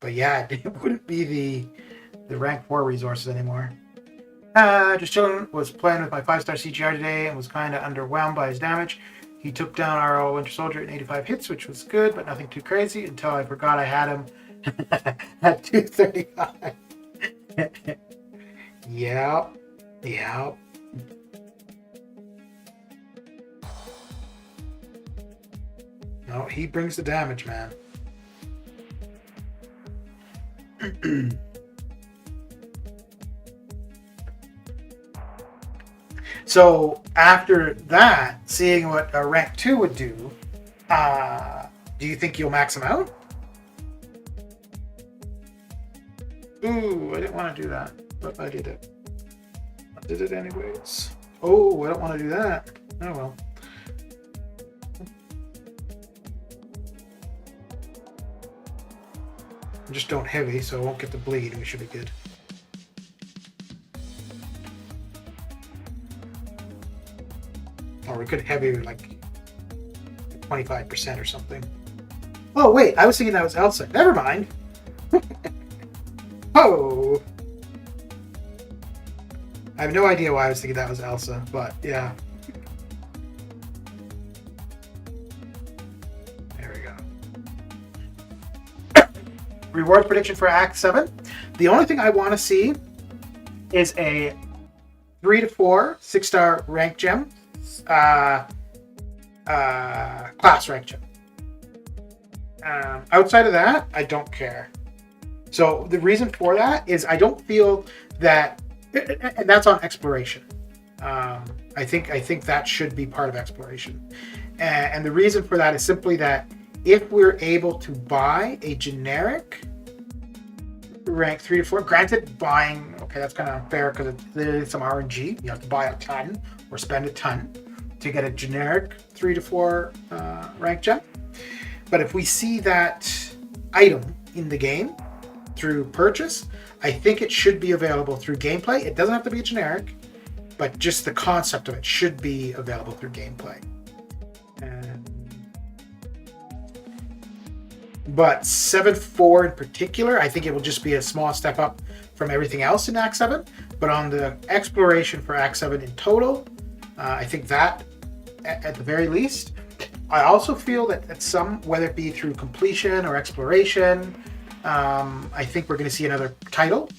But yeah, it wouldn't be the rank 4 resources anymore. Just chilling. Was playing with my 5-star CGR today and was kind of underwhelmed by his damage. He took down our Winter Soldier in 85 hits, which was good, but nothing too crazy until I forgot I had him at 235. Yeah. No, he brings the damage, man. So after that, seeing what a rank 2 would do you think you'll max him out? Ooh, I didn't want to do that, but I did it. I did it anyways. Oh, I don't want to do that. Oh well. Just don't heavy, so I won't get the bleed. We should be good. Or we could heavy like 25% or something. Oh wait, I was thinking that was Elsa. Never mind. Oh. I have no idea why I was thinking that was Elsa, but yeah. There we go. Reward prediction for Act 7. The only thing I want to see is a 3 to 4 6-star rank gem. Class rank gem. Outside of that, I don't care. So the reason for that is I don't feel that, and that's on exploration. I think that should be part of exploration, and the reason for that is simply that if we're able to buy a generic rank 3 to 4, granted buying, okay, that's kind of fair because there is some RNG. You have to buy a ton or spend a ton to get a generic 3 to 4 rank gem. But if we see that item in the game through purchase, I think it should be available through gameplay. It doesn't have to be a generic, but just the concept of it should be available through gameplay. But 7.4 in particular, I think it will just be a small step up from everything else in Act 7. But on the exploration for Act 7 in total, I think that, at the very least, I also feel that at some, whether it be through completion or exploration, I think we're going to see another title.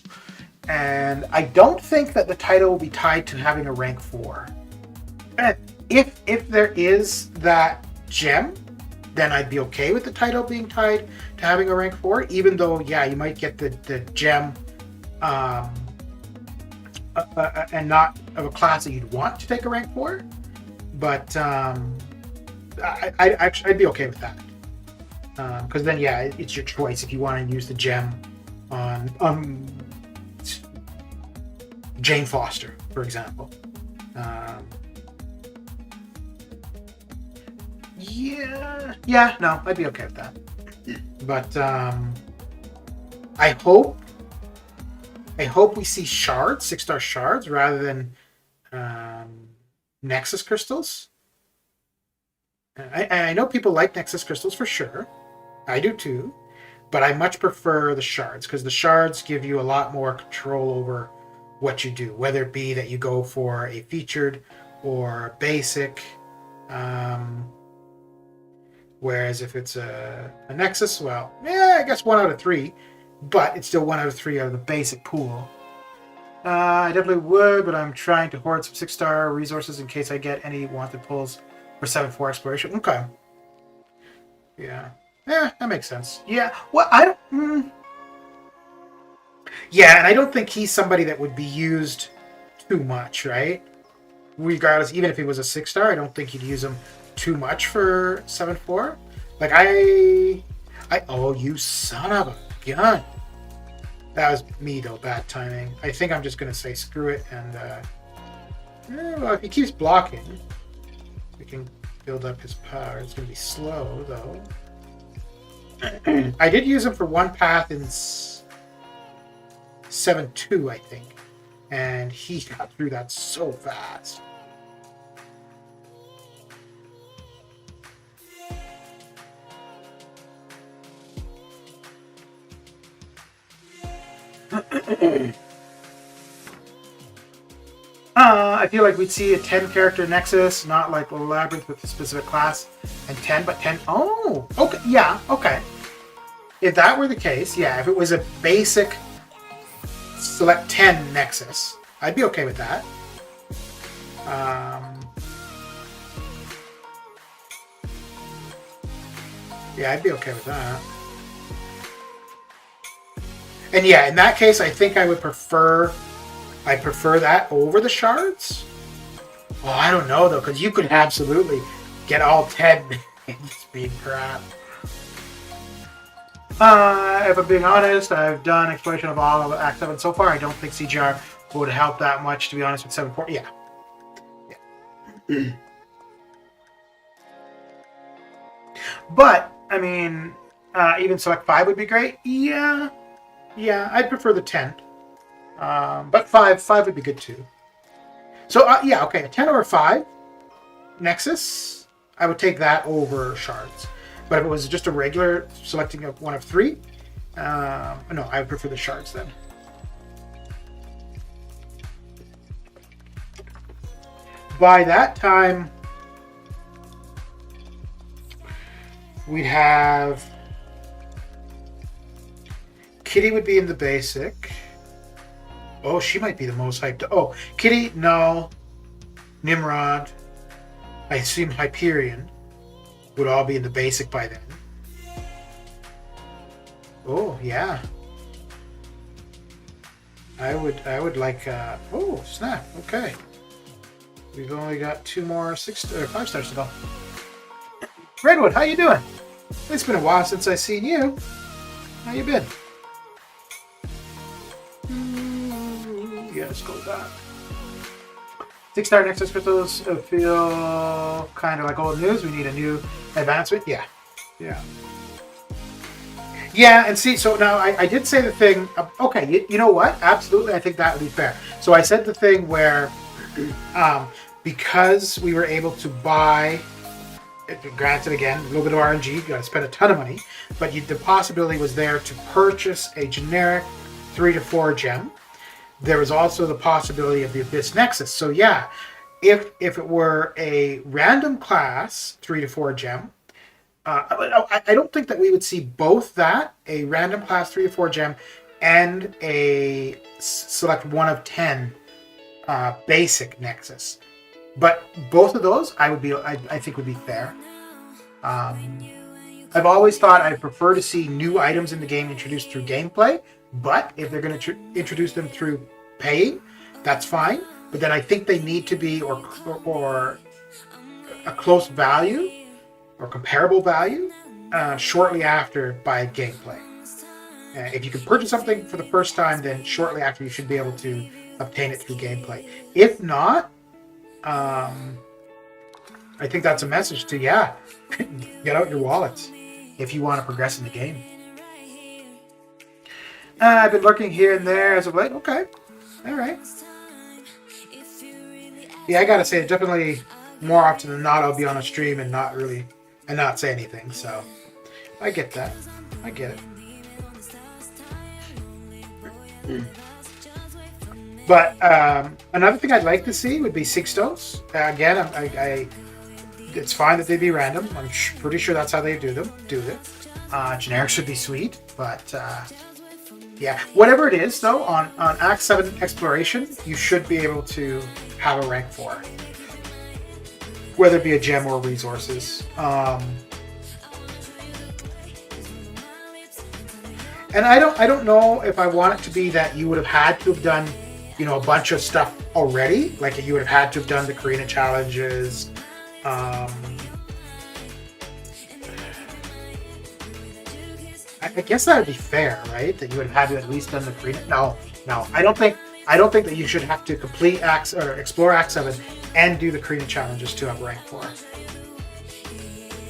And I don't think that the title will be tied to having a rank 4. If there is that gem, then I'd be okay with the title being tied to having a rank 4, even though, yeah, you might get the gem and not of a class that you'd want to take a rank 4. But I'd be okay with that. Because then, yeah, it's your choice if you want to use the gem on Jane Foster, for example. No, I'd be okay with that. But I hope we see shards, 6-star shards, rather than Nexus crystals. I know people like Nexus crystals for sure. I do too. But I much prefer the shards, because the shards give you a lot more control over what you do, whether it be that you go for a featured or basic. Whereas if it's a Nexus, well, yeah, I guess 1 out of 3, but it's still 1 out of 3 out of the basic pool. I definitely would, but I'm trying to hoard some 6-star resources in case I get any wanted pulls for 7.4 exploration. Okay. Yeah, that makes sense. Yeah, well, Yeah, and I don't think he's somebody that would be used too much, right? Regardless, even if he was a 6-star, I don't think you'd use him too much for 7-4. Like oh, you son of a gun. That was me though, bad timing. I think I'm just gonna say screw it and well, if he keeps blocking, we can build up his power. It's gonna be slow though. I did use him for one path in 7-2, I think. And he got through that so fast. I feel like we'd see a 10-character Nexus, not like a Labyrinth with a specific class, and 10, but 10... Oh! Okay, yeah, okay. If that were the case, yeah, if it was a basic select 10 Nexus, I'd be okay with that. Yeah, I'd be okay with that. And yeah, in that case, I think I would prefer that over the shards. Oh, I don't know though, because you could absolutely get all 10 and just be crap. If I'm being honest, I've done exploration of all of Act 7 so far. I don't think CGR would help that much, to be honest, with 7-4. Yeah. But, I mean, even select 5 would be great. Yeah. Yeah, I'd prefer the 10. But 5 would be good too. So, yeah, okay, a 10 or a 5 Nexus, I would take that over shards. But if it was just a regular selecting of one of 3, no, I would prefer the shards then. By that time, we'd have... Kitty would be in the basic. Oh, she might be the most hyped. Oh, Kitty, no. Nimrod. I assume Hyperion would all be in the basic by then. Oh, yeah. I would like oh, snap. Okay. We've only got 2 more 6 or 5 stars to go. Redwood, how you doing? It's been a while since I seen you. How you been? Yeah, let's go with that. 6-star Nexus crystals feel kind of like old news. We need a new advancement. Yeah. Yeah. Yeah, and see, so now I did say the thing, okay, you know what? Absolutely, I think that would be fair. So I said the thing where, because we were able to buy, granted again, a little bit of RNG, you got to spend a ton of money, but the possibility was there to purchase a generic 3 to 4 gem. There was also the possibility of the Abyss Nexus. So yeah, if it were a random class 3 to 4 gem, I don't think that we would see both that, a random class 3 to 4 gem, and a select 1 of 10 basic Nexus. But both of those, I think would be fair. I've always thought I prefer to see new items in the game introduced through gameplay. But if they're going to introduce them through paying, that's fine. But then I think they need to be or a close value or comparable value shortly after by gameplay. If you can purchase something for the first time, then shortly after you should be able to obtain it through gameplay. If not, I think that's a message to, yeah, get out your wallets if you want to progress in the game. I've been lurking here and there as of late. Okay. All right. Yeah, I gotta say, definitely more often than not, I'll be on a stream and not say anything. So I get that. I get it. But another thing I'd like to see would be Sixtos. Again, it's fine that they be random. I'm pretty sure that's how they do it. Generics would be sweet, but yeah, whatever it is, though, on Act 7 Exploration, you should be able to have a rank 4. Whether it be a gem or resources. And I don't know if I want it to be that you would have had to have done, you know, a bunch of stuff already. Like you would have had to have done the Karina challenges. I guess that would be fair, right? That you would have had to at least done the Karina. No, I don't think that you should have to complete Act or explore Act 7 and do the Karina challenges to have rank 4.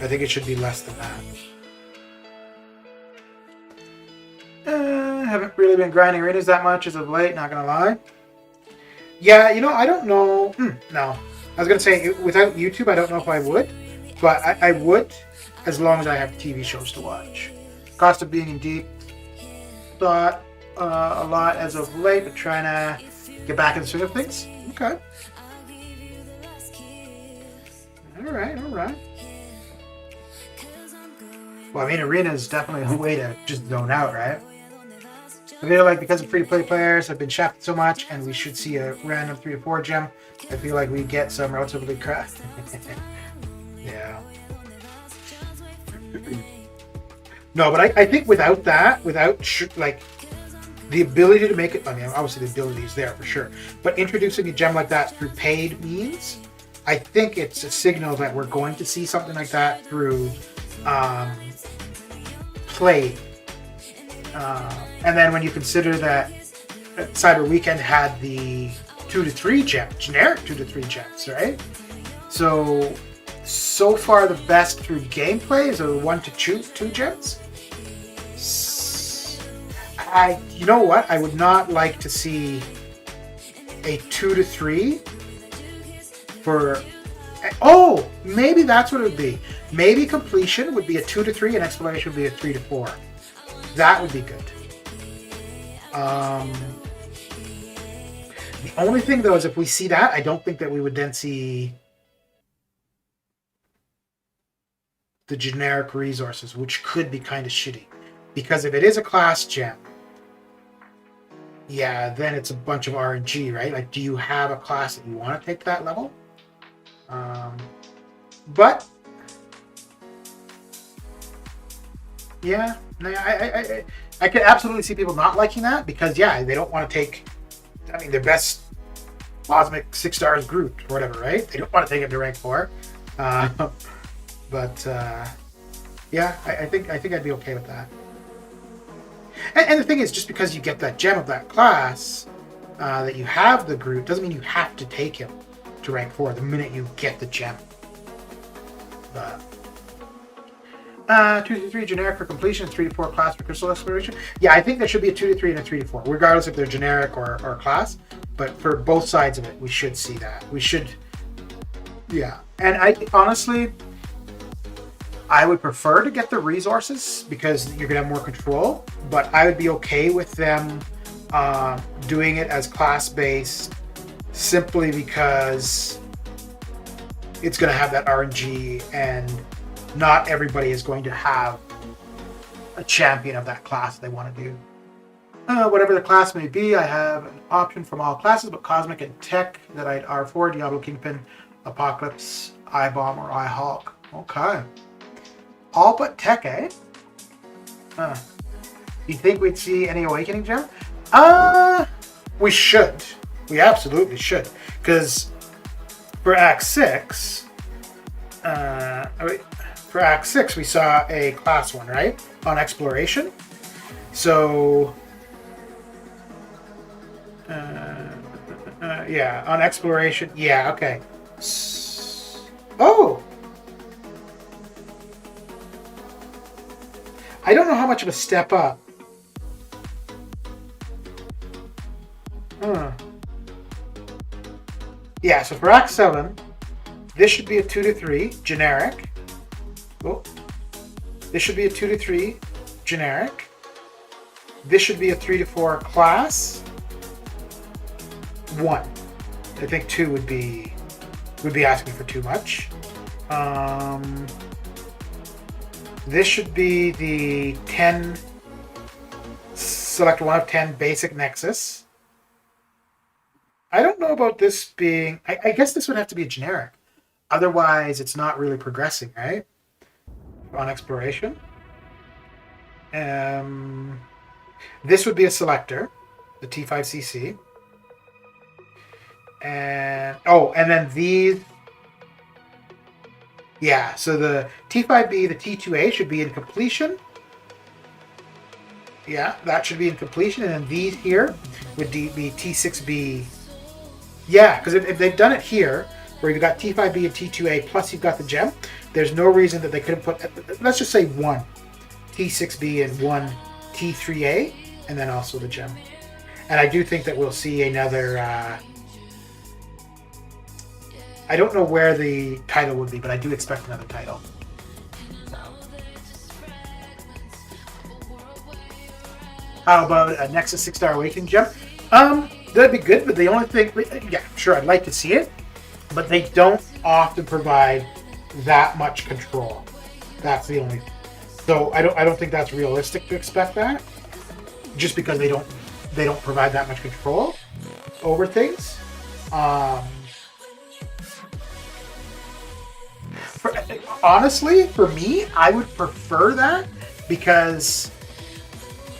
I think it should be less than that. Haven't really been grinding arenas that much as of late, not gonna lie. Yeah, you know, I don't know. No. I was gonna say, without YouTube, I don't know if I would, but I would, as long as I have TV shows to watch. Cost of being in deep thought a lot as of late, but trying to get back in the swing of things. Okay. Alright. Well, I mean, arena is definitely a way to just zone out, right? I feel like because of free-to-play players have been shafted so much, and we should see a random 3 to 4 gem, I feel like we get some relatively crap. Yeah. No, but I think without that, like the ability to make it, I mean, obviously the ability is there for sure, but introducing a gem like that through paid means, I think it's a signal that we're going to see something like that through play. And then when you consider that Cyber Weekend had the 2 to 3 gems, generic 2 to 3 gems, right? So far the best through gameplay is a 1 to 2 gems. You know what? I would not like to see a 2 to 3 for. Oh, maybe that's what it would be. Maybe completion would be a 2 to 3 and exploration would be a 3 to 4. That would be good. The only thing though is if we see that, I don't think that we would then see the generic resources, which could be kind of shitty. Because if it is a class gem, yeah, then it's a bunch of RNG, right? Like, do you have a class that you want to take that level? But yeah, I could absolutely see people not liking that because yeah, they don't want to take, I mean, their best cosmic 6 stars Groot or whatever, right? They don't want to take it to rank 4. But yeah, I think I'd be okay with that. And the thing is, just because you get that gem of that class, that you have the Groot, doesn't mean you have to take him to rank 4 the minute you get the gem. But 2 to 3 generic for completion, 3 to 4 class for crystal exploration. Yeah, I think there should be a 2 to 3 and a 3 to 4, regardless if they're generic or class. But for both sides of it, we should see that. We should, yeah. And I honestly, I would prefer to get the resources because you're gonna have more control. But I would be okay with them doing it as class-based, simply because it's gonna have that RNG and not everybody is going to have a champion of that class they want to do. Whatever the class may be, I have an option from all classes, but Cosmic and Tech that I'd R4, Diablo Kingpin, Apocalypse, iBomb, or iHulk. Okay. All but Tech, eh? You think we'd see any Awakening gem? We should. We absolutely should. Because for Act 6, for Act 6, we saw a class 1, right? On exploration. So, yeah, on exploration. Yeah, okay. Oh! I don't know how much of a step up. Yeah, so for Act 7, this should be a 2 to 3, generic. Oh, this should be a 2 to 3 generic. This should be a 3 to 4 class. 1. I think 2 would be asking for too much. This should be the 10, select 1 of 10 basic Nexus. I don't know about this being, I guess this would have to be a generic. Otherwise, it's not really progressing, right? On exploration. This would be a selector, the T5CC. And then these. Yeah, so the T5B, the T2A should be in completion. Yeah, that should be in completion. And then these here would be T6B. Yeah, because if they've done it here, where you've got T5B and T2A, plus you've got the gem, there's no reason that they couldn't put, let's just say one T6B and one T3A, and then also the gem. And I do think that we'll see another, I don't know where the title would be, but I do expect another title. So. How about a Nexus 6-star Awakening gem? That'd be good, but the only thing, yeah, sure, I'd like to see it, but they don't often provide that much control. That's the only. So I don't think that's realistic to expect that, just because they don't provide that much control over things. Honestly, for me, I would prefer that because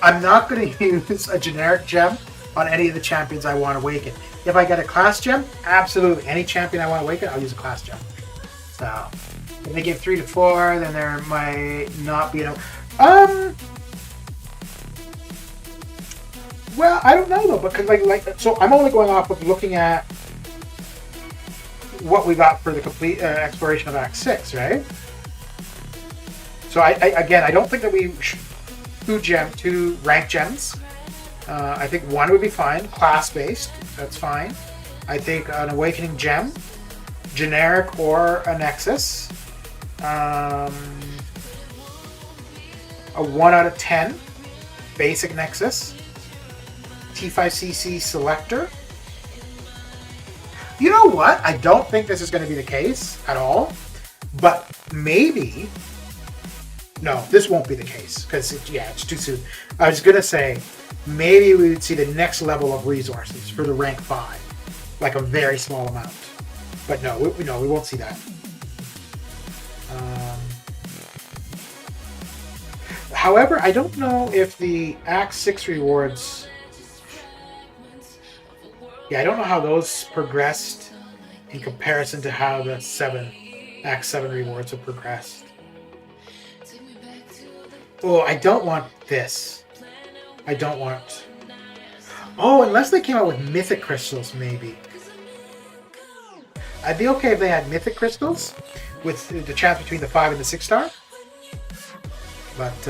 I'm not going to use a generic gem on any of the champions I want to awaken. If I get a class gem, absolutely. Any champion I want to awaken, I'll use a class gem. So, if they give 3 to 4, then there might not be enough. Well, I don't know though, because so I'm only going off of looking at what we got for the complete exploration of Act 6, right? So I don't think that we should two rank gems. I think one would be fine, class-based, that's fine. I think an Awakening gem, generic or a Nexus. A 1 out of 10, basic Nexus. T5CC selector. You know what? I don't think this is going to be the case at all, but maybe. No, this won't be the case because it's too soon. I was going to say maybe we would see the next level of resources for the rank 5, like a very small amount. But no, we won't see that. However, I don't know if the Act 6 rewards. Yeah, I don't know how those progressed in comparison to how the Act 7 rewards have progressed. Oh, I don't want this. I don't want. Oh, unless they came out with mythic crystals, maybe. I'd be okay if they had mythic crystals with the chance between the 5 and the 6-star. But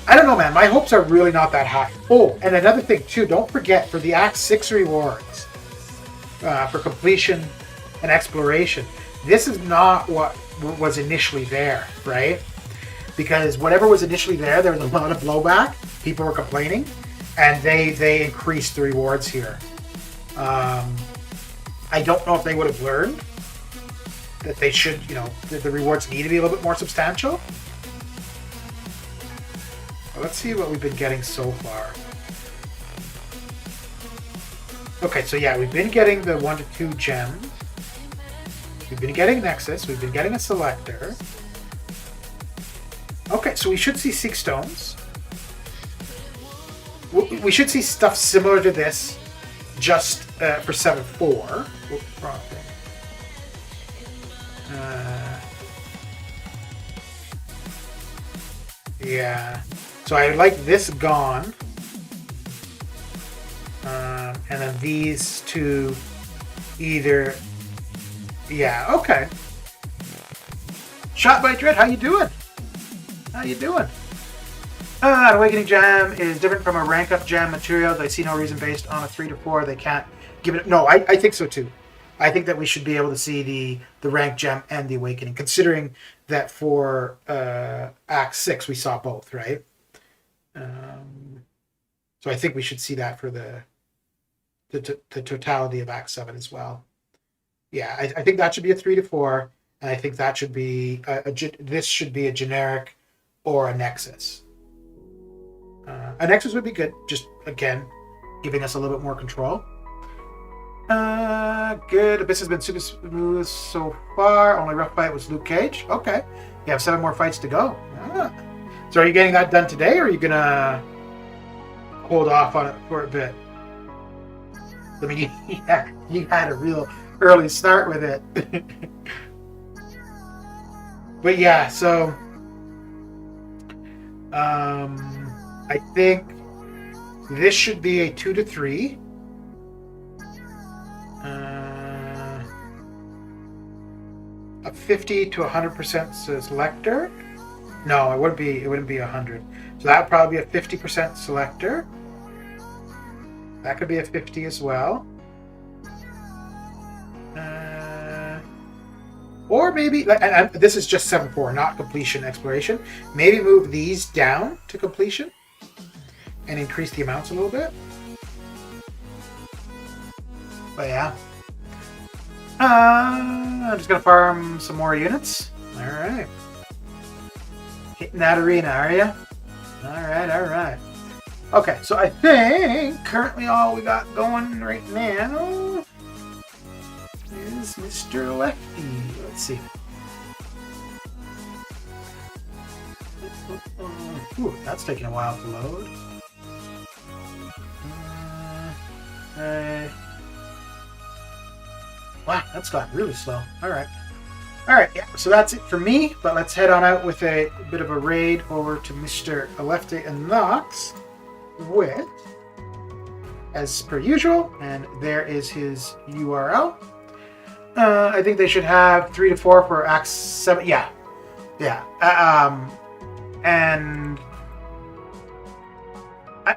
I don't know, man. My hopes are really not that high. Oh, and another thing too. Don't forget, for the Act 6 rewards, for completion and exploration, this is not what was initially there, right? Because whatever was initially there was a lot of blowback. People were complaining, and they increased the rewards here. I don't know if they would have learned that they should, that the rewards need to be a little bit more substantial. Well, let's see what we've been getting so far. Okay, so yeah, we've been getting the 1 to 2 gems. We've been getting Nexus. We've been getting a selector. Okay, so we should see Seek Stones. We should see stuff similar to this, just for 7-4. Whoops, wrong thing. Yeah. So I would like this gone. And then these two either. Yeah, okay. Shot by Dread, how you doing? How you doing? An Awakening gem is different from a rank up gem material. I see no reason based on a 3 to 4 they can't give it. No, I think so too. I think that we should be able to see the rank gem and the Awakening, considering that for Act 6 we saw both, right? So I think we should see that for the totality of Act 7 as well. Yeah, I think that should be a 3 to 4, and I think that should be this should be a generic or a Nexus. A Nexus would be good, just again giving us a little bit more control. Good. Abyss has been super smooth so far. Only rough fight was Luke Cage. Okay, you have 7 more fights to go. So are you getting that done today, or are you gonna hold off on it for a bit? I mean, you had a real early start with it. But yeah, so I think this should be a 2 to 3. A 50 to 100% selector. No, it wouldn't be 100. So that would probably be a 50% selector. That could be a 50 as well. Or maybe, and this is just 7-4, not completion exploration. Maybe move these down to completion and increase the amounts a little bit. But yeah. I'm just going to farm some more units. All right. Hitting that arena, are you? All right. Okay, so I think currently all we got going right now is Mr. Lefty. Let's see. Ooh, that's taking a while to load. Wow, that's gotten really slow. All right, yeah, so that's it for me, but let's head on out with a bit of a raid over to Mr. Lefty and Knox with, as per usual, and there is his URL. I think they should have 3 to 4 for Act 7. Yeah. And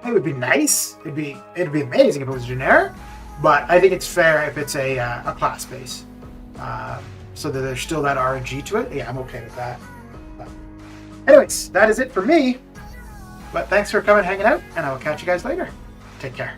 it would be nice. It'd be amazing if it was generic, but I think it's fair if it's a class base, so that there's still that RNG to it. Yeah, I'm okay with that. But anyways, that is it for me. But thanks for coming and hanging out, and I will catch you guys later. Take care.